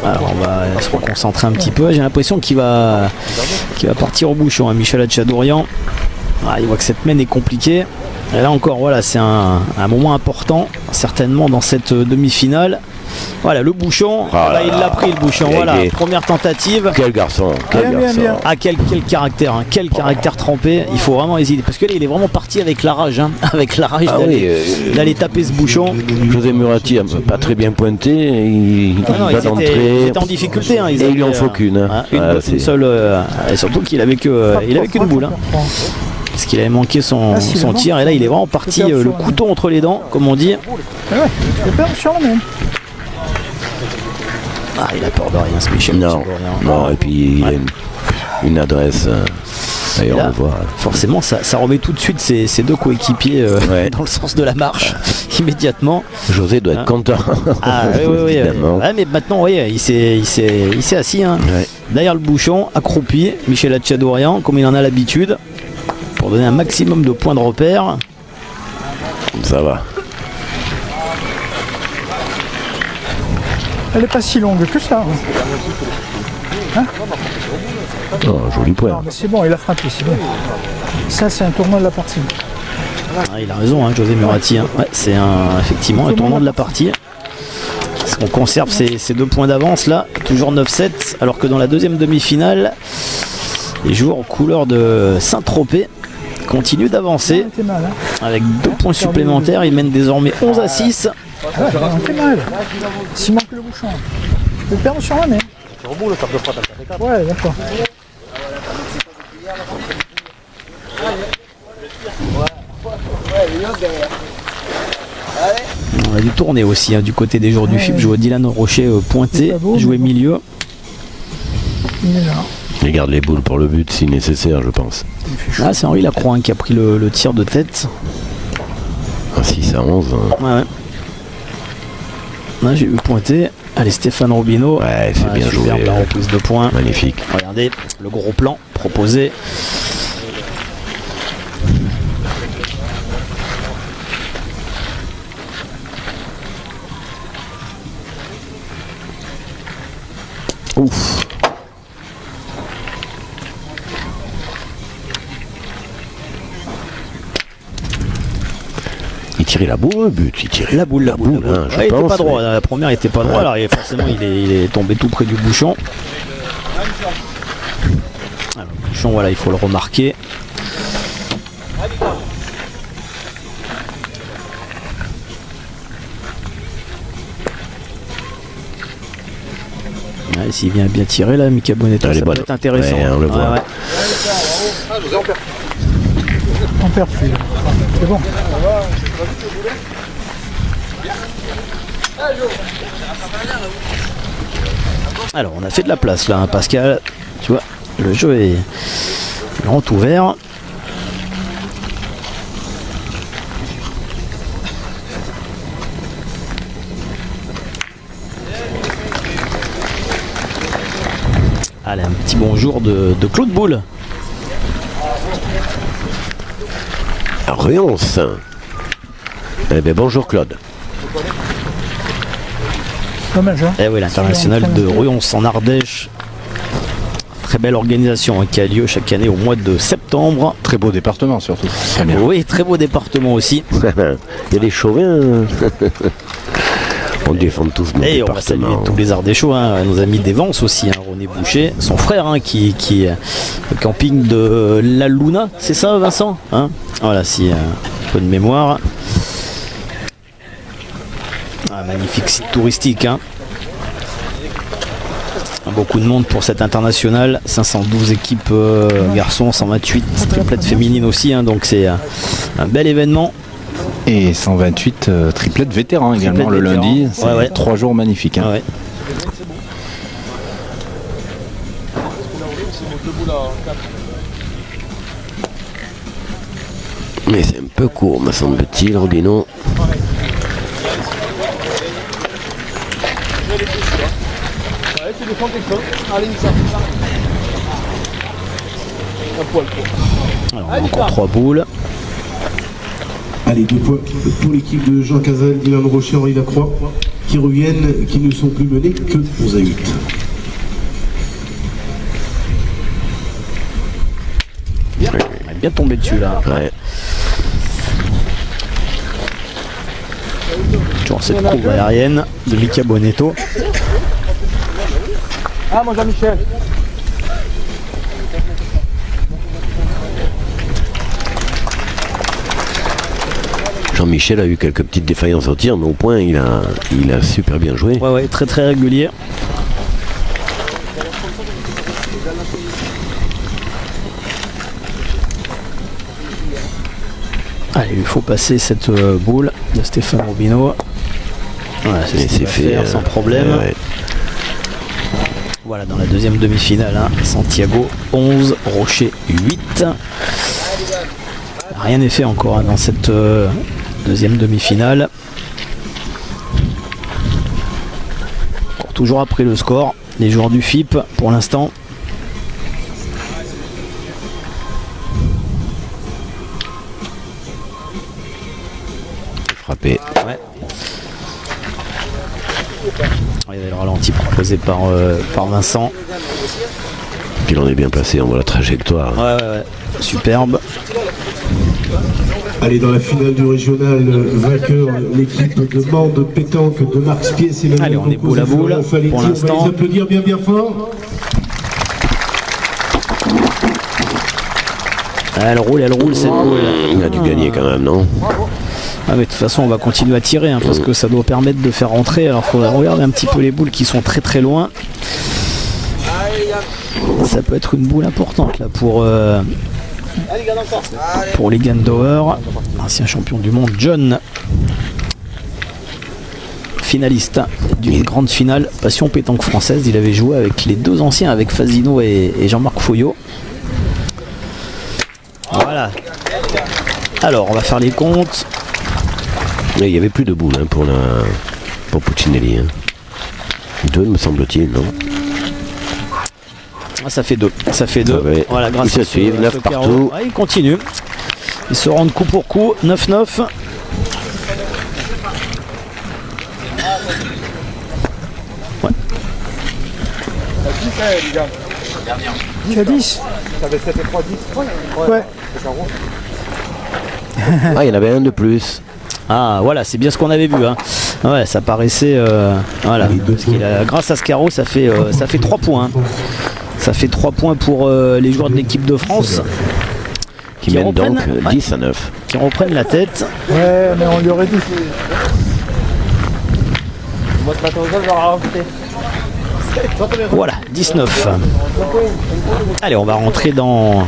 Alors on va se reconcentrer un petit peu. J'ai l'impression qu'il va partir au bouchon, hein, Michel Chadourian. Ah, il voit que cette mène est compliquée. Et là encore, voilà, c'est un moment important, certainement dans cette demi-finale. Voilà, le bouchon, Voilà. il l'a pris le bouchon. Voilà, première tentative. Quel garçon, Bien. Ah, quel caractère, hein, quel caractère trempé. Il faut vraiment hésiter. Parce que là, il est vraiment parti avec la rage. Hein, avec la rage d'aller taper ce bouchon. José Murati n'a pas très bien pointé. Il Non, va d'entrée. ils étaient en difficulté. Hein, Et il lui en faut qu'une. Hein. Une seule. Et surtout qu'il avait qu'une boule. Hein. Parce qu'il avait manqué son tir. Et là, il est vraiment parti le couteau entre les dents, comme on dit. Ah ouais, je vais perdre sur la même. Ah, il a peur de rien, ce Michel. Non, et puis il a une adresse. D'ailleurs, on le voit. Forcément, ça remet tout de suite ses deux coéquipiers dans le sens de la marche, immédiatement. José doit être content. Ah oui. Ouais, mais maintenant, oui, il s'est assis. Hein. Ouais. Derrière le bouchon, accroupi, Michel Chadourian, comme il en a l'habitude, pour donner un maximum de points de repère. Ça va. Elle est pas si longue que ça. Hein? Oh, joli point. Non, mais c'est bon, il a frappé, c'est bon. Ça, c'est un tournoi de la partie. Ah, il a raison, hein, José Murati. Hein. Ouais, c'est effectivement un tournant de la partie. Parce qu'on conserve ces 2 points d'avance là, toujours 9-7, alors que dans la deuxième demi-finale, les joueurs aux couleurs de Saint-Tropez continuent d'avancer. T'es mal, hein? Avec 2 points supplémentaires, ils mènent désormais 11 à 6. Ah ouais, t'es mal. S'il manque le bouchon, je vais perdre sur la même. Tu reboules le top de frappe, elle fait 4. Ouais, d'accord. On a dû tourner aussi hein, du côté des joueurs du FIP. Je vois Dylan Rocher pointer, jouer milieu. Il est là. Il garde les boules pour le but si nécessaire, je pense. Ah, c'est Henri Lacroix hein, qui a pris le tir de tête. Un 6 à 11. Hein. Ouais. Là, j'ai vu pointer. Allez, Stéphane Robineau. Ouais, c'est bien joué. Superbe la reprise de points. Magnifique. Regardez le gros plan proposé. Ouf. Il tirait la boule au but, il tirait La boule. hein, je Ouais, il était pense, pas droit, mais- la première était pas droit, alors forcément il est tombé tout près du bouchon. Alors, le bouchon, voilà, il faut le remarquer. Ouais, s'il vient bien tirer là, Mika Bonetto, Elle est ça bonne. peut être intéressant. Ouais, on le voit. On perd plus. C'est bon. Alors on a fait de la place là, hein, Pascal. Tu vois, le jeu est Grand ouvert. Allez, un petit bonjour de Claude Boulle. Ruonce. Eh bien, bonjour Claude. Dommage, hein. Eh oui, l'international de Ruonce en Ardèche. Très belle organisation hein, qui a lieu chaque année au mois de septembre. Très beau département surtout. Très bien. Oui, très beau département aussi. Il y a des chauvins. On défend tous nos Et on va saluer départements. tous les Ardéchois, hein, nos amis des Vences aussi, hein, René Boucher, son frère hein, qui le camping de La Luna, c'est ça Vincent hein. Voilà, si un peu de mémoire. Ah, magnifique site touristique. Hein. Beaucoup de monde pour cette internationale, 512 équipes garçons, 128 triplettes féminines aussi, hein, donc c'est un bel événement. Et 128 triplettes vétérans également le vétérans. lundi. C'est Ouais, ouais. 3 jours magnifiques. Hein. Ah ouais. Mais c'est un peu court, me semble-t-il, Rodino. Allez, tu défends quelque chose. Allez, ça. Un poil quoi. Alors, on a encore 3 boules. Allez, 2 points pour l'équipe de Jean Cazal, Dylan Rocher, Henri Lacroix, qui reviennent, qui ne sont plus menés que 11-8. On est bien tombé dessus là. Ouais. Toujours cette courbe aérienne de Mika Bonetto. Ah, mon Jean-Michel. Jean-Michel a eu quelques petites défaillances au tir, mais au point, il a super bien joué. Ouais, ouais, très très régulier. Allez, il faut passer cette boule de Stéphane Robineau. Voilà, c'est ce Et qu'il c'est va fait faire sans problème. ouais. Voilà, dans la deuxième demi-finale, hein, Santiago 11, Rocher 8. Rien n'est fait encore hein, dans cette deuxième demi-finale. Encore toujours après le score, les joueurs du FIP pour l'instant. Frappé. Ouais. Il y avait le ralenti proposé par Vincent. Puis on est bien placé, on voit la trajectoire. Ouais. Superbe. Allez, dans la finale du régional, vainqueur, l'équipe de Mende pétanque de Marc Spies et Allez, on est boule à boule pour l'instant. On va les applaudir bien bien fort. Elle roule cette boule. Il a dû gagner quand même, non? Ah mais de toute façon on va continuer à tirer hein, parce que ça doit permettre de faire rentrer. Alors il faudrait regarder un petit peu les boules qui sont très très loin. Ça peut être une boule importante là pour les Gandauer. Ancien champion du monde John. Finaliste d'une grande finale Passion Pétanque Française. Il avait joué avec les deux anciens, avec Fazino et Jean-Marc Foyot. Voilà. Alors on va faire les comptes. Il n'y avait plus de boules hein, pour Puccinelli. Hein. 2 me semble-t-il, non? Ah, ça fait 2. Ça fait 2. Ouais. Voilà, grâce Ils se à suivent, 9 carreau. partout. Ah, ils continuent. Ils se rendent coup pour coup. 9-9. Ouais. Tu as 10 Ça avait 7 et 3, 10. Ouais. Ah, il y en avait un de plus. Ah voilà, c'est bien ce qu'on avait vu. Hein. Ouais, ça paraissait. Voilà. Parce qu'il a, grâce à ce carreau, ça fait 3 points. Hein. Ça fait 3 points pour les joueurs de l'équipe de France. Qui mène donc reprennent, 10 à 9. Qui reprennent la tête. Ouais, mais on lui aurait dit. Moi, ce matin, je vais rajouter. Voilà, 19. Allez, on va rentrer dans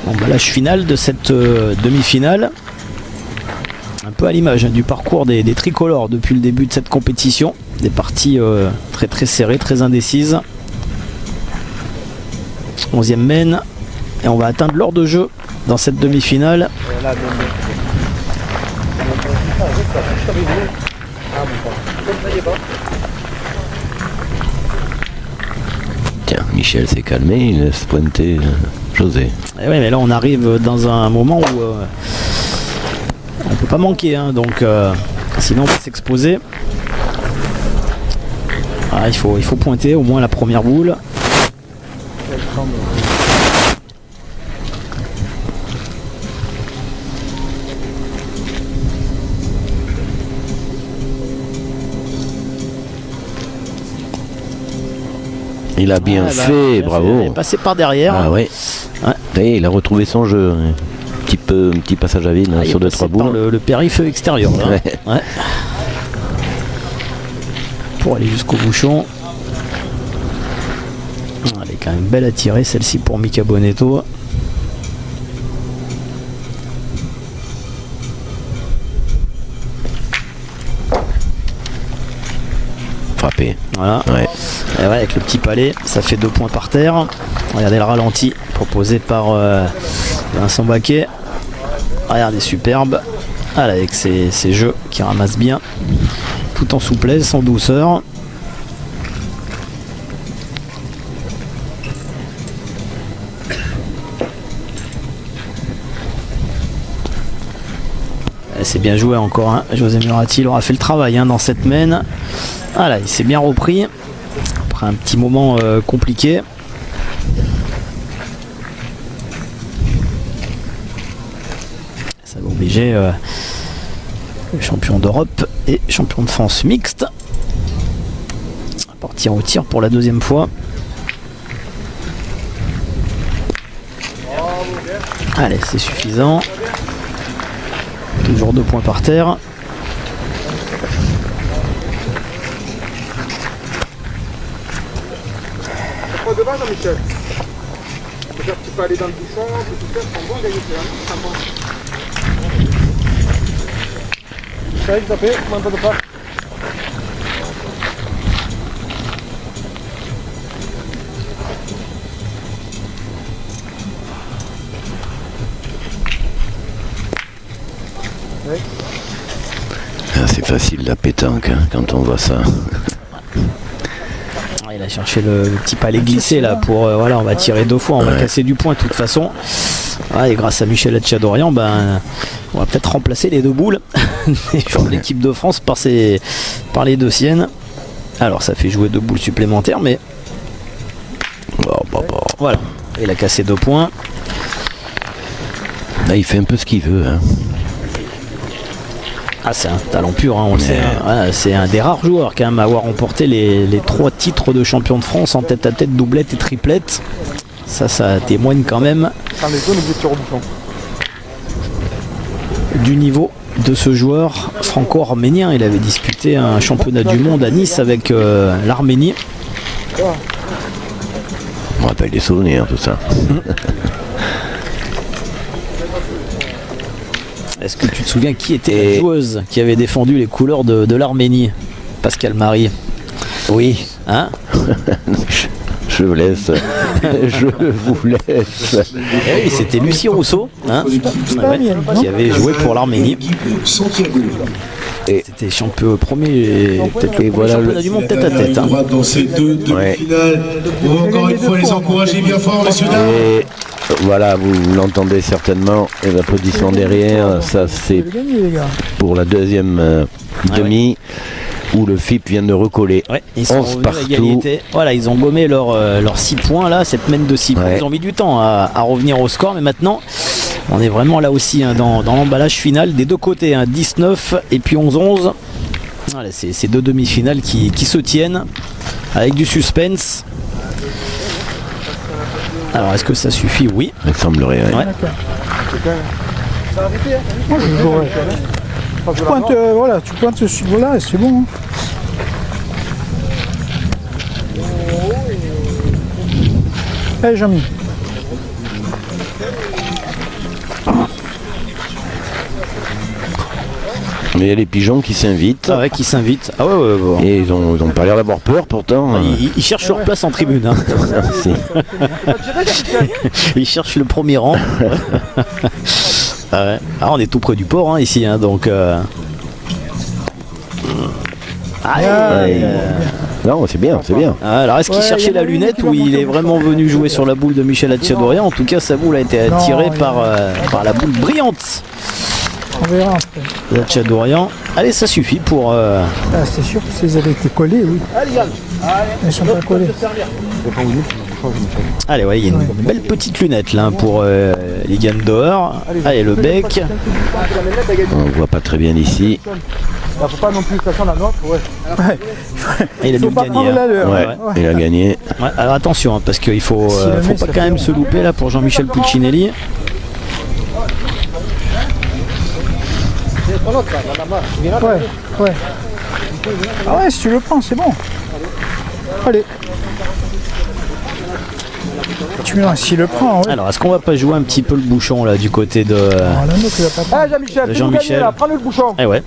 l'emballage final de cette demi-finale. Un peu à l'image du parcours des tricolores depuis le début de cette compétition. Des parties très très serrées, très indécises. 11e mène. Et on va atteindre l'heure de jeu dans cette demi-finale. Tiens, Michel s'est calmé, il laisse pointer José. Et ouais, mais là on arrive dans un moment où on peut pas manquer, hein, donc sinon on va s'exposer. Ah, il faut pointer au moins la première boule. Il a bien fait, bravo. Il est passé par derrière. Ah ouais. Et il a retrouvé son jeu. Un petit passage à vide sur 2-3 boules. Le périph' extérieur. Là. Ouais. Pour aller jusqu'au bouchon. Elle est quand même belle à tirer celle-ci pour Mika Bonetto. Frappé. Voilà. Ouais. Et ouais, avec le petit palais, ça fait 2 points par terre. Regardez le ralenti proposé par Vincent Baquet. Regardez, superbe. Voilà, avec ses jeux qui ramassent bien, tout en souplesse, en douceur. C'est bien joué encore, hein. José Murati aura fait le travail, hein, dans cette main. Voilà, il s'est bien repris après un petit moment compliqué. Ça va obliger le champion d'Europe et champion de France mixte à partir au tir pour la 2e fois. Allez, c'est suffisant. Toujours 2 points par terre. Pas devant, Jean-Michel. C'est-à-dire que tu peux aller dans le bouchon, tu peux faire ton bon gagner. Ça va taper, m'entends pas. Ah, c'est facile la pétanque, hein, quand on voit ça. Il a cherché le petit palais glissé là pour voilà, on va tirer 2 fois, on va casser du point de toute façon. Et grâce à Michel Etchadorian, on va peut-être remplacer les 2 boules des joueurs de l'équipe de France par les 2 siennes. Alors ça fait jouer 2 boules supplémentaires, mais voilà, il a cassé 2 points. Là, il fait un peu ce qu'il veut, hein. Ah, c'est un talent pur, hein, on le sait. Hein. C'est un des rares joueurs quand même à avoir remporté les 3 titres de champion de France en tête-à-tête, doublette et triplette. Ça témoigne quand même du niveau de ce joueur franco-arménien. Il avait disputé un championnat du monde à Nice avec l'Arménie. On rappelle des souvenirs, tout ça. Est-ce que tu te souviens qui était la joueuse qui avait défendu les couleurs de l'Arménie? Pascal Marie. Oui. Hein? Je vous laisse. Je vous laisse. Oui, c'était Lucie Rousseau, hein, qui avait joué pour l'Arménie. Et c'était premier championnat du monde tête-à-tête. On va dans ces 2 demi-finales. On va encore une fois les encourager bien fort, messieurs. Et voilà, vous l'entendez certainement, et l'applaudissement derrière, ça c'est pour la 2e demi. Où le FIP vient de recoller. Ils sont 11 partout. Voilà, ils ont gommé leurs 6 points là, cette mène de 6 points. Ils ont mis du temps à revenir au score, mais maintenant on est vraiment là aussi, hein, dans l'emballage final des 2 côtés, hein, 19 et puis 11-11. Voilà, c'est ces 2 demi-finales qui se tiennent avec du suspense. Alors est-ce que ça suffit? Oui. Il semblerait. Ouais. Moi je jouerais. Tu pointes, voilà, tu pointes ce là et c'est bon. Hein. Allez, Jean-Mi. Mais il y a les pigeons qui s'invitent. Ah ouais, qui s'invitent. Ah ouais, bon. Et ils ont pas l'air d'avoir peur pourtant. Ils cherchent leur place en tribune. Hein. Si. Ils cherchent le premier rang. Ah ouais. Ah, on est tout près du port hein, ici, hein, donc. Non, c'est bien, c'est bien. Ah, alors est-ce qu'il cherchait la lunette ou il est vraiment venu jouer sur la boule de Michel Hatchadorian? En tout cas, sa boule a été attirée par la boule brillante On verra après. d'Hatchadorian. Allez, ça suffit pour. Ah, c'est sûr que si elles avaient été collées, oui. Elles sont pas collées. Allez, ouais, il y a une belle petite lunette là hein, pour Ligan Doer. Allez, le bec. On voit pas très bien ici. Faut pas non plus, de toute façon, la nôtre, ouais. Et il a dû gagner. Hein. Ouais, il a gagné. Ouais, alors attention, hein, parce qu'il faut, faut pas quand même se louper là pour Jean-Michel Puccinelli. Ouais. Ah ouais, si tu le prends, c'est bon. Allez. Tu me si le prends, ouais. Alors, est-ce qu'on va pas jouer un petit peu le bouchon là du côté de Ah, la nôtre, il va pas prendre. Ah, Jean-Michel, Jean-Michel. prends-le le bouchon. Eh ouais,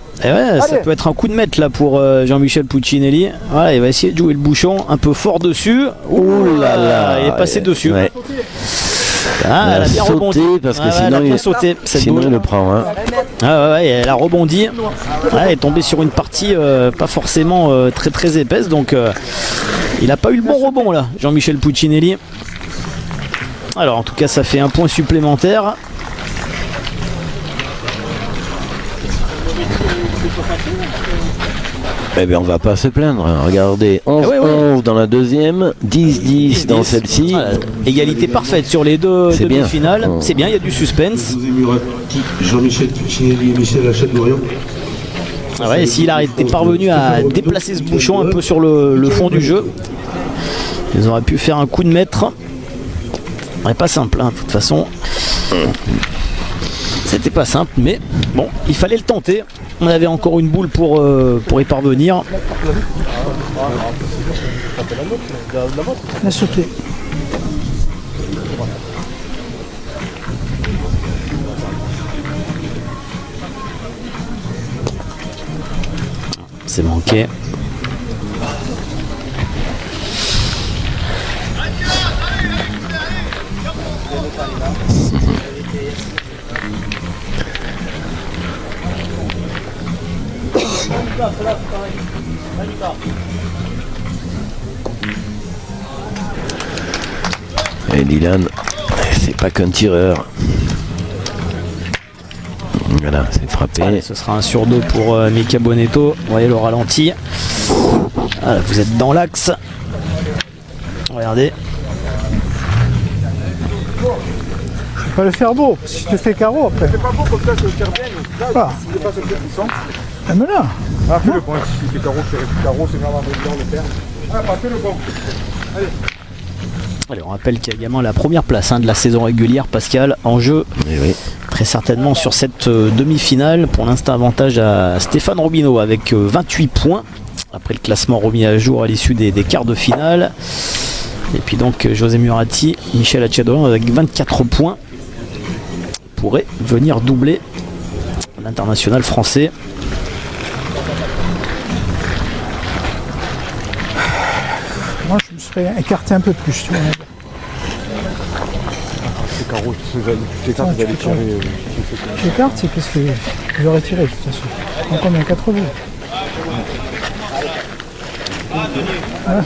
ça peut être un coup de maître là pour Jean-Michel Puccinelli. Voilà, il va essayer de jouer le bouchon un peu fort dessus. Ouh là là, il est passé dessus. Ouais. Ah, elle a bien sauté rebondi. parce que Ah ouais, sinon, elle a bien sauté. Cette sinon boule. il le prend. Hein. Ah ouais, elle a rebondi. Elle est tombée sur une partie pas forcément très très épaisse, donc il n'a pas eu le bon rebond là, Jean-Michel Puccinelli. Alors en tout cas, ça fait un point supplémentaire. Eh bien, on va pas se plaindre. Hein. Regardez, 11-11 dans la deuxième, 10-10 dans celle-ci. Voilà, égalité parfaite sur les deux C'est bien. demi-finales. C'est bien, il y a du suspense. José Murati, Jean-Michel Puccinelli et Michel Hatchadorian. Ah ouais, s'il a été parvenu à déplacer ce bouchon un peu sur le fond du jeu, ils auraient pu faire un coup de maître. Ouais, pas simple, hein, de toute façon. C'était pas simple, mais bon, il fallait le tenter. On avait encore une boule pour y parvenir. Il a sauté. C'est manqué. Et Dylan, c'est pas qu'un tireur. Voilà, c'est frappé. Allez, ce sera un sur deux pour Mika Bonetto. Vous voyez le ralenti. Voilà, vous êtes dans l'axe. Regardez. Je vais pas le faire beau, si tu te fais carreau après. C'est pas beau comme ça, je le faire bien. Là, Ah. s'il dépasse un peu de puissance. Ah, mais là. Ah, fais-le bon, si tu fais carreau, c'est vraiment bien le faire. Ah, pas fais-le bon. Allez, on rappelle qu'il y a également la première place hein, de la saison régulière, Pascal, en jeu. Eh oui. Très certainement sur cette demi-finale. Pour l'instant, avantage à Stéphane Robineau avec 28 points. Après le classement remis à jour à l'issue des quarts de finale. Et puis donc José Murati, Michel Hatchadorian avec 24 points. Pourrait venir doubler l'international français. Moi, je me serais écarté un peu plus, tu vois. C'est carreau, tu t'écartes, vous allez tirer. J'écarte, c'est parce que j'aurais tiré de toute façon. Donc on est à 4 boules. Voilà.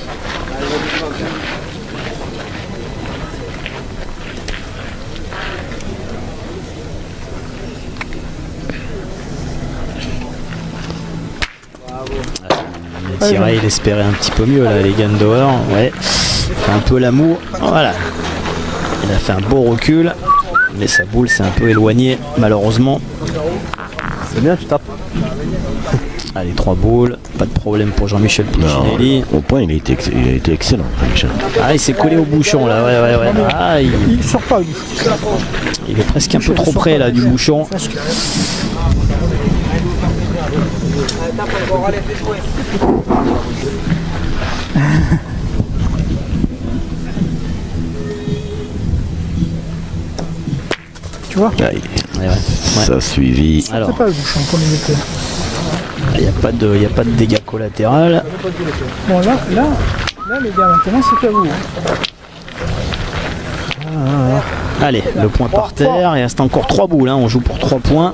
Il a tiré, il espérait un petit peu mieux là, les Gandower. Ouais, fait un peu l'amour. Voilà. Il a fait un beau recul, mais sa boule s'est un peu éloignée, malheureusement. C'est bien, tu tapes. Allez, 3 boules, pas de problème pour Jean-Michel Puccinelli. Au point, il a été excellent. Michel. Ah, il s'est collé au bouchon là, ouais. Ah, Il sort pas, lui. il est presque un peu trop près là du bouchon. Tu vois, Ah, Ouais. Ça a suivi. Alors, c'est pas le bouchon comme il était. Il n'y a pas de dégâts collatéraux. Bon, là, les gars, maintenant, c'est à vous. Allez, le point par terre. Il reste encore 3 boules. On joue pour 3 points.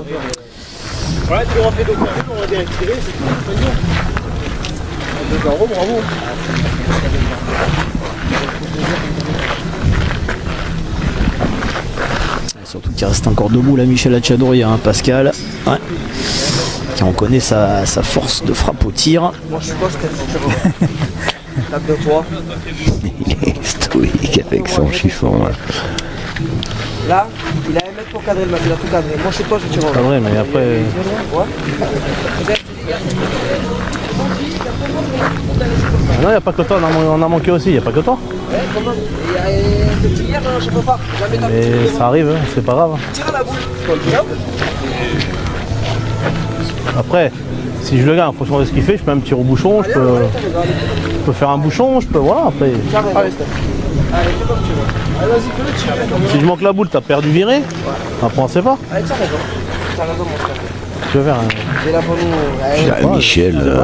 Ouais, tu auras fait de on aurait bien tiré, c'est tout. 2 euros, bravo. Surtout qu'il reste encore 2 boules à Michel Achadourian, Pascal. Ouais. Qui en connaît sa force de frappe au tir. Moi je suis pas tape de toi. Il est stoïque avec son chiffon. Là, il a 1 mètre pour cadrer le match, il a tout cadré. Moi chez toi je tire. C'est vrai, mais après. Ouais. Non, il n'y a pas que toi, on a manqué aussi, il n'y a pas que toi. Ouais, comment? Et petit hier, je peux pas. Jamais t'as Mais ça arrive, hein, c'est pas grave. tire à la boule. Après, si je le gagne en fonction de ce qu'il fait, je peux même tirer au bouchon, je peux faire un bouchon, je peux. Voilà, après. Allez, Steph. Allez, fais comme tu veux. Allez, vas-y, fais-le tirer. Si je manque la boule, t'as perdu viré. Après, on sait pas. Allez, t'as raison. T'as raison, mon frère. Tu veux faire un. J'ai la bonne. Allez, Michel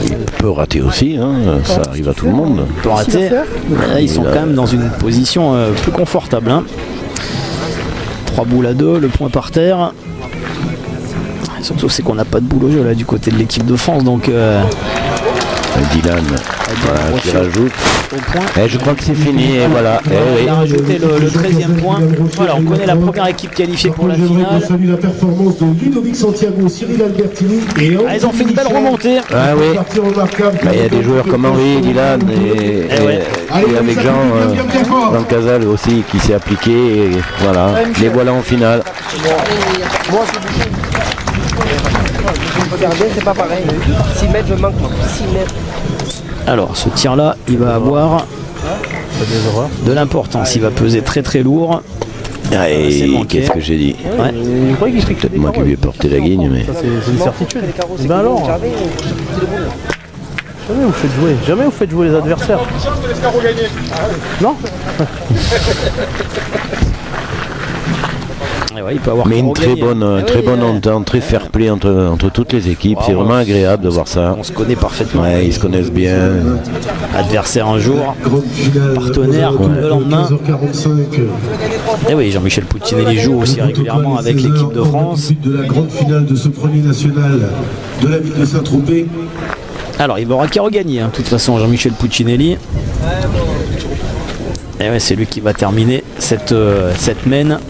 il peut rater aussi, ça arrive à tout le monde. Il peut rater. Là, ils sont quand même dans une position plus confortable. 3 boules à 2, le point par terre. Surtout c'est qu'on n'a pas de boule au jeu là du côté de l'équipe de France, donc Dylan voilà, qui rajoute. au point. Et je crois que c'est fini, et voilà. Il a rajouté le 13e point. Voilà, on connaît la première équipe qualifiée pour la finale. Je salue la performance de Ludovic Santiago, Cyril Albertini et Ils ont fait une belle remontée. Ah oui. Il y a des joueurs comme Henri, Dylan et avec Jean Casal aussi qui s'est appliqué. Et voilà, les voilà en finale. moi c'est bouché. Regardez, c'est pas pareil. 6 mètres, je manque moi. 6 mètres. Alors ce tir là, il va avoir de l'importance. Il va peser très très lourd. Et qu'est-ce que j'ai dit? Ouais. C'est peut-être moi qui lui ai porté la guigne, mais. C'est une certitude. Les carreaux, c'est Ben alors. Jamais Jamais vous faites jouer les adversaires. Chance de l'escargot gagner. Non. Et ouais, il peut avoir Mais une très gagné. bonne entente, très fair play entre toutes les équipes. C'est vraiment agréable de voir ça. On se connaît parfaitement. Ouais, ils se connaissent bien. Adversaire un jour. Partenaire le lendemain. 15h45. Et oui, Jean-Michel Puccinelli joue aussi régulièrement avec l'équipe de France. De la grande finale de ce premier national de la ville de Saint-Tropez. Alors il aura qu'à regagner, de toute façon, Jean-Michel Puccinelli. Et ouais, c'est lui qui va terminer cette mène.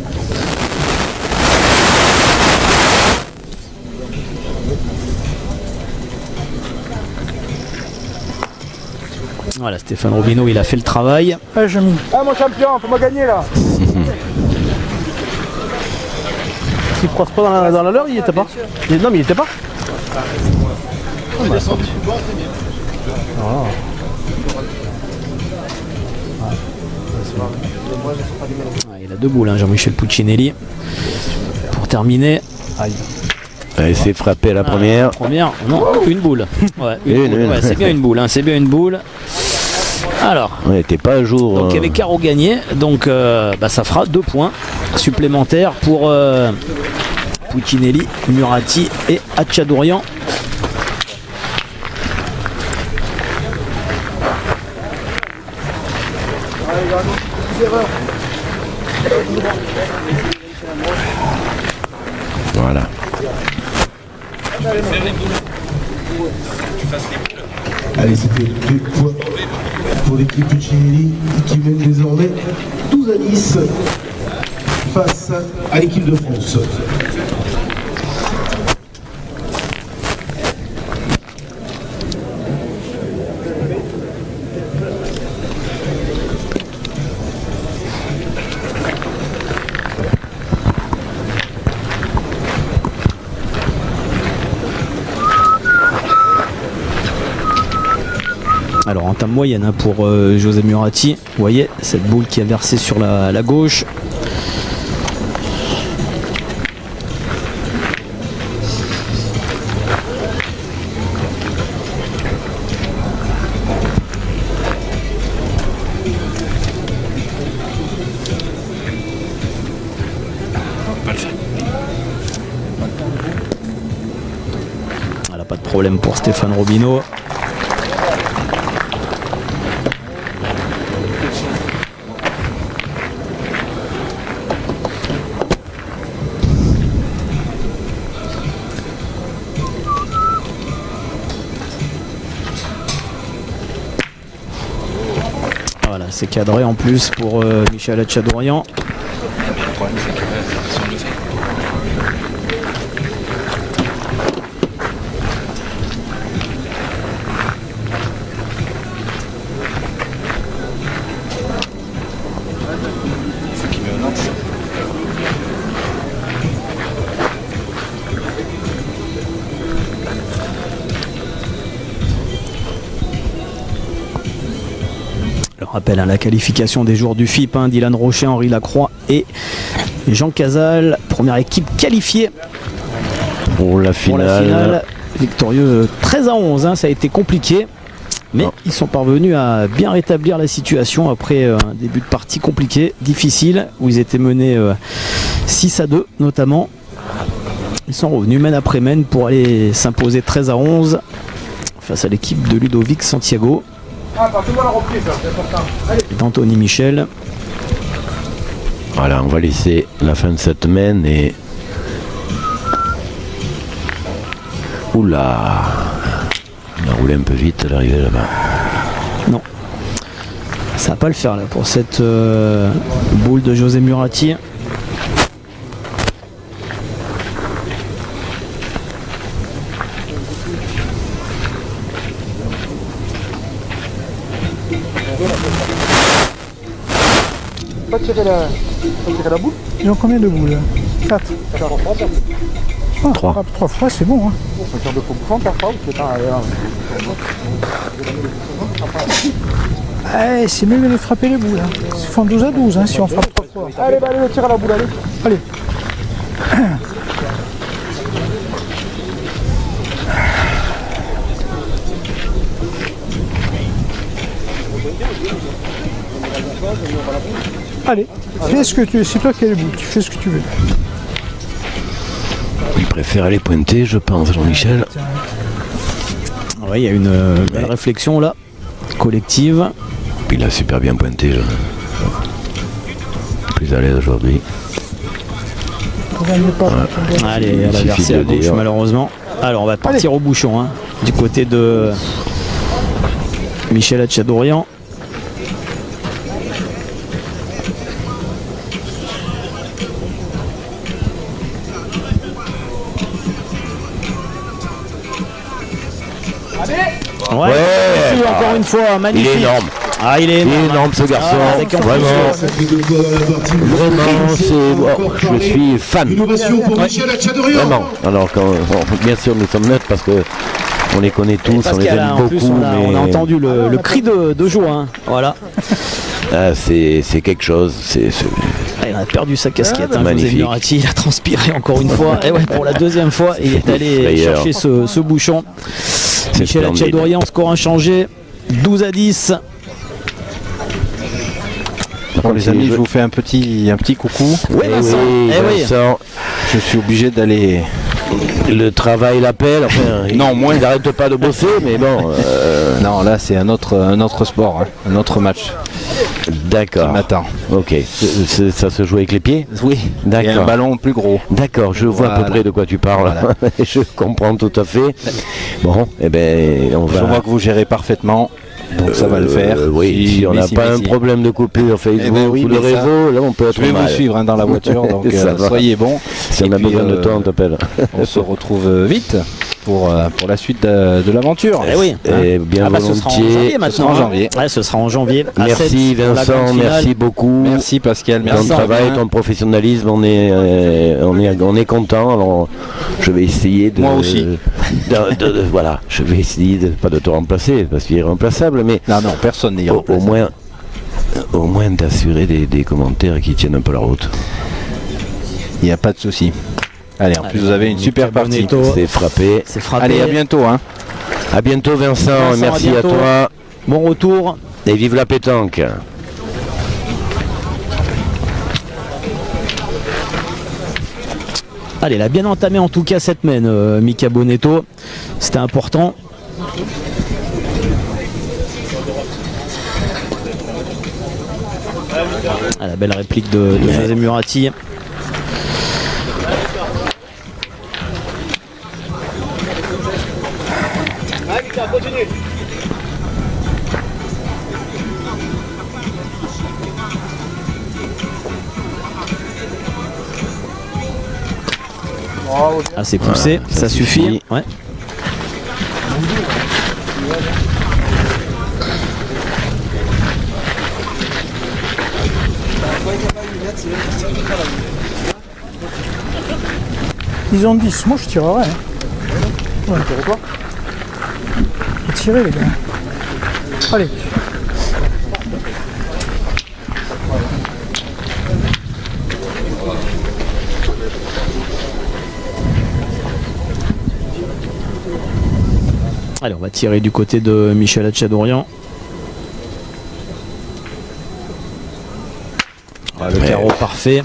Voilà, Stéphane Robineau, il a fait le travail. Ouais, j'ai mis. Ah, mon champion, faut-moi gagner là. S'il croise pas dans la leur, il était pas. Non, mais il était pas. Il a 2 boules, Jean-Michel Puccinelli. Pour terminer. Elle s'est frappée à la première. Non, une boule. Ouais, Une. Ouais, c'est bien une boule, c'est bien une boule. Alors, On n'était pas à jour. donc il y avait Caro gagné, donc ça fera 2 points supplémentaires pour Puccinelli, Murati et Achadourian. Voilà. Allez, c'était 2 points pour l'équipe Puccinelli qui mène désormais 12 à 10 face à l'équipe de France. Alors en termes moyenne pour José Murati, vous voyez cette boule qui a versé sur la gauche. problème pour Stéphane Robineau. Voilà, c'est cadré en plus pour Michel Hatchadourian. Rappel à la qualification des joueurs du FIP, hein, Dylan Rocher, Henri Lacroix et Jean Casal, première équipe qualifiée pour la finale. Victorieux 13-11, hein, ça a été compliqué, mais ils sont parvenus à bien rétablir la situation après un début de partie compliqué, difficile, où ils étaient menés 6-2 notamment. Ils sont revenus mène après mène pour aller s'imposer 13-11 face à l'équipe de Ludovic Santiago. D'Anthony Michel. Voilà, on va laisser la fin de cette main et... Oula, on a roulé un peu vite à l'arrivée là-bas. Non, ça va pas le faire là pour cette boule de José Murati. Pas tirer la boule. Ils ont combien de boules? 4. 3. 3 fois, c'est bon. Hein. On peut faire 2 fois bouffant parfois. C'est mieux de frapper les boules. Hein. Ils font 12-12 hein, si on frappe 3 fois. Allez, allez, tire à la boule, allez. Allez. Allez, fais ce que tu veux, c'est toi qui as les boules, tu fais ce que tu veux. Il préfère aller pointer, je pense, Jean-Michel. Oui, il y a une belle réflexion là, collective. Puis il a super bien pointé. Plus à l'aise aujourd'hui. Allez, elle a versé à gauche malheureusement. Alors on va partir au bouchon, hein, du côté de Michel Hatchadourian. Ouais, encore une fois, magnifique. Il est énorme. Ah, il est énorme, ce garçon. Je suis fan. Innovation pour Michel Hatchadourian. Vraiment. Alors, bien sûr, nous sommes neutres parce que on les connaît tous, on les aime beaucoup. On a entendu le cri de joie. Hein. Voilà. Ah, c'est quelque chose. Il a perdu sa casquette, hein, magnifique. José Murati, il a transpiré encore une fois. Et ouais, pour la deuxième fois, il est allé chercher ce bouchon. Michel Hatchadourian, score inchangé, 12-10. Bon, les amis, je vous fais un petit coucou. Oui, Vincent. Vincent. Je suis obligé d'aller. Le travail l'appelle. Enfin, non, moins. Il n'arrête pas de bosser, mais bon. Non, là, c'est un autre sport, hein, un autre match. D'accord. M'attend. Ok. Ça se joue avec les pieds? Oui. D'accord. Et un ballon plus gros. D'accord, je vois à peu près de quoi tu parles. Voilà. Je comprends tout à fait. Bon, eh ben, on va. Je vois que vous gérez parfaitement. Donc ça va le faire. Oui, si on n'a pas un problème de coupure Facebook ou de réseau, là on peut être mal. Je vais vous suivre hein, dans la voiture, donc soyez bons. Si on a besoin de toi, on t'appelle. On se retrouve vite pour la suite de l'aventure. Eh oui. Et bien volontiers. Ce sera en janvier. Ouais, ce sera en janvier. Merci Vincent, merci beaucoup. Merci Pascal, merci. Ton travail, ton professionnalisme, on est content. Alors je vais essayer de. Moi aussi. Voilà, je vais essayer pas de te remplacer parce qu'il est remplaçable, mais non, personne n'est remplaçable. Au moins d'assurer des commentaires qui tiennent un peu la route. Il n'y a pas de souci. Allez, en plus vous avez une super partie. C'est frappé. Allez, à bientôt. Hein. À bientôt Vincent, merci à toi. Bon retour. Et vive la pétanque. Allez, il a bien entamé en tout cas cette semaine, Mika Bonetto. C'était important. Ah, la belle réplique de José Murati. Ah, c'est poussé, Voilà, ça suffit. Ouais. Ils ont 10, moi je tirerai. Hein. Ouais. Tirez les gars. Allez. Allez, on va tirer du côté de Michel Hatchadorian. Ah, le carreau parfait.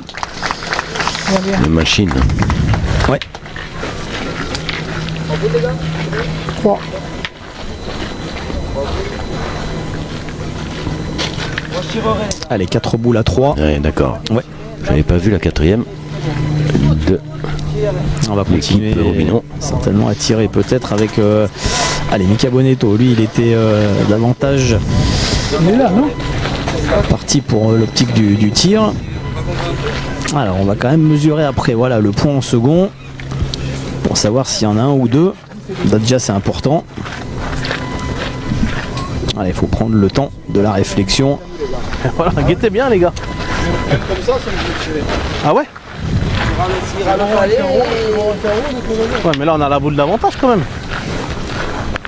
Une machine. Ouais. 3. Allez, 4 boules à 3. Ouais, d'accord. Ouais. J'avais pas vu la quatrième. De On va continuer l'équipe Robineau. certainement à tirer peut-être avec allez, Mika Bonetto. Lui, il était davantage Il est là, non? parti pour l'optique du tir. Alors, on va quand même mesurer après. Voilà, le point en second pour savoir s'il y en a un ou deux. Là, déjà, c'est important. Allez, il faut prendre le temps de la réflexion. Voilà, guettez bien les gars. Comme ça me fait tirer. Ah ouais? Allez, Ouais, mais là on a la boule d'avantage quand même.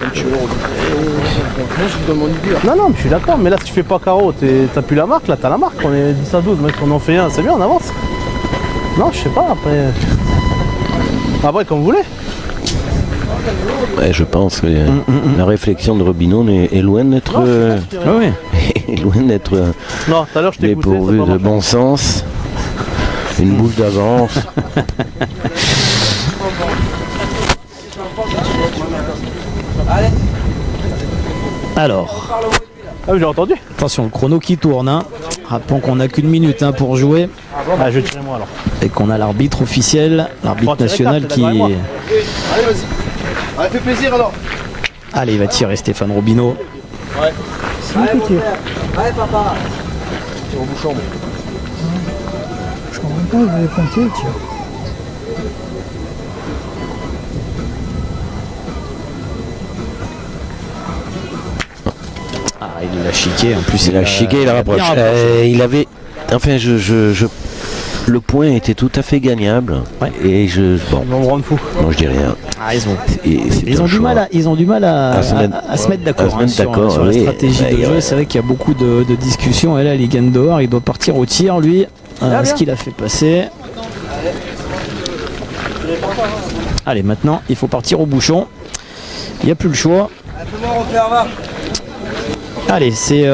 Moi je vous donne mon idée. Non, non, mais je suis d'accord, mais là si tu fais pas carreau, t'as plus la marque, là t'as la marque. On est 10 à 12, mec, on en fait un, c'est bien, on avance. Non, je sais pas, après. Après, comme vous voulez. Ouais, je pense que la réflexion de Robineau est loin d'être Ah ouais. est loin d'être Non, tout à l'heure je t'ai poussé. dépourvue de bon sens. Une boule d'avance. Alors, Ah oui, j'ai entendu. attention, le chrono qui tourne. Hein. Rappelons qu'on n'a qu'une minute hein, pour jouer Ah, je vais tirer moi alors. et qu'on a l'arbitre officiel, l'arbitre Bon, national t'es qui. d'accord avec Allez, vas-y. Allez, fais plaisir alors. Allez, il va tirer Stéphane Robineau. C'est lui qui tire. allez papa. Tire au bouchon. Je comprends pas, il va les pointer, il tire. Ah, il l'a chiqué. En plus, Il a chiqué, il a rapproché. bien rapproché. Il avait. Enfin, le point était tout à fait gagnable. Ouais. Et bon, Ils vont me rendre fou. moi je dis rien. Ah, ils ont, C'est ils un ont du choix. mal à se mettre d'accord à se mettre d'accord, sur la oui. stratégie de Ouais, jeu. ouais. C'est vrai qu'il y a beaucoup de discussions. Et là, il gagne dehors. Il doit partir au tir, lui. Ce qu'il a fait passer. Allez, maintenant, il faut partir au bouchon. Il n'y a plus le choix. Fais-moi refaire là. Allez, c'est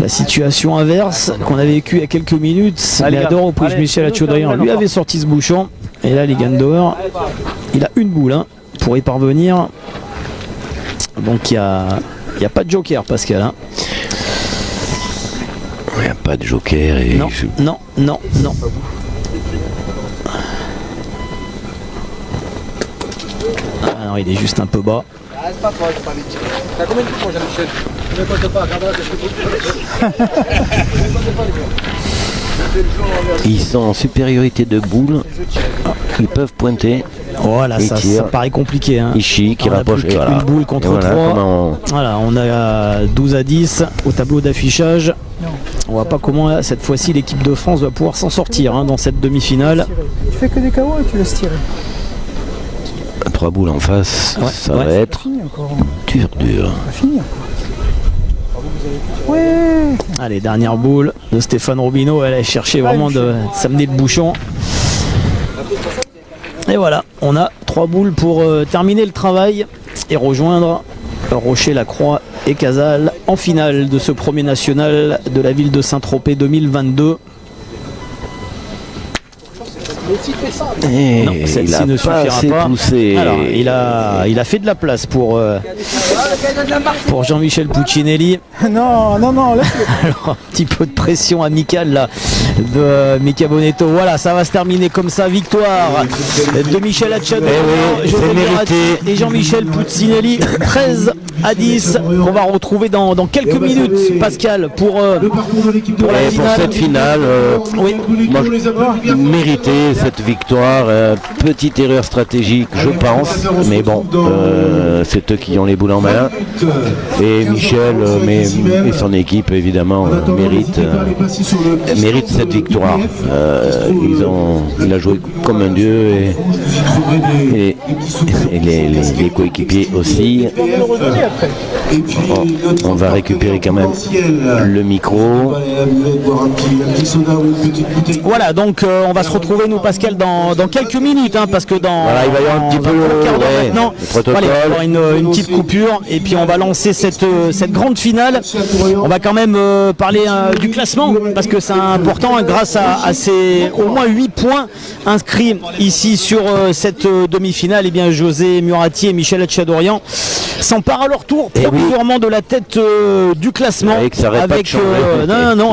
la situation inverse qu'on a vécue il y a quelques minutes. Allez, Mais à gars. deux reprises, Allez, Michel nous Hatchadorian faire lui encore. avait sorti ce bouchon. Et là, les Gandor, il a une boule hein, pour y parvenir. Donc, il n'y a pas de joker, Pascal. Hein. Il n'y a pas de joker. Et Non, non, non, non. Ah non, il est juste un peu bas. Ah, c'est pas toi, j'ai pas envie de tirer. T'as combien de points, Jean-Michel? Ne m'écoute pas, regarde là, ils sont en supériorité de boule. Ils peuvent pointer. Voilà, Il ça tire. paraît compliqué. Hein. Ils chiquent, ils On a rapprochent. plus Et voilà. qu'une boule contre Et voilà 3. comment Voilà, on a 12 à 10 au tableau d'affichage. On voit pas comment là, cette fois-ci l'équipe de France va pouvoir s'en sortir hein, dans cette demi-finale. Tu fais que des KO et tu laisses tirer. 3 boules en face, Ouais, ça ouais. va être Fini encore. dur. On va finir. Ouais. Allez, dernière boule de Stéphane Robineau. Elle a cherché vraiment de s'amener le bouchon. Et voilà, on a 3 boules pour terminer le travail et rejoindre Rocher, Lacroix et Casal en finale de ce premier national de la ville de Saint-Tropez 2022. Et Non, il celle-ci a ne pas suffira assez pas. poussé. Alors, il a fait de la place pour Jean-Michel Puccinelli. Non, non, non, laisse-le. Alors, un petit peu de pression amicale là de Mika Bonetto. Voilà, ça va se terminer comme ça. Victoire de Michel Hachado, oui, c'est mérité. et Jean-Michel Puccinelli, 13-10. On va retrouver dans quelques minutes, Pascal, pour la Et pour finale. cette finale, Oui. moi je méritais cette victoire. Petite erreur stratégique, je pense, mais bon, c'est eux qui ont les boules en main. Et Michel et son équipe évidemment méritent cette victoire. Il a joué comme un dieu et les coéquipiers aussi. On va récupérer quand même le micro. Voilà, donc on va se retrouver nous, Pascal, dans quelques minutes, hein, parce que Voilà, il va y avoir un petit peu quart d'heure maintenant, le protocole. voilà, il va y avoir une petite coupure et puis on va lancer cette grande finale. On va quand même parler du classement parce que c'est important, hein, grâce à ces au moins 8 points inscrits ici sur cette demi-finale. Et bien José Murati et Michel Hachadorian s'emparent à leur tour provisoirement de la tête du classement Et que ça arrête pas de changer.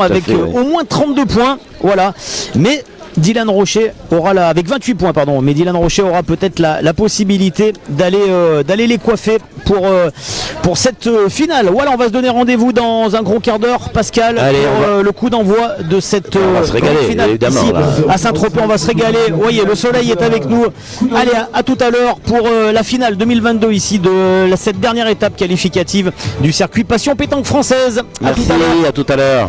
avec au moins 32 points. Voilà, mais Dylan Rocher aura avec 28 points, pardon, mais Dylan Rocher aura peut-être la possibilité d'aller les coiffer pour cette finale. Voilà, on va se donner rendez-vous dans un gros quart d'heure, Pascal, Allez, pour le coup d'envoi de cette On va se régaler, finale évidemment, ici, là. à Saint-Tropez. On va se régaler. Vous voyez, le soleil est avec nous. Allez, à tout à l'heure pour la finale 2022 ici de cette dernière étape qualificative du circuit Passion Pétanque Française. À Merci, tout à l'heure. à tout à l'heure.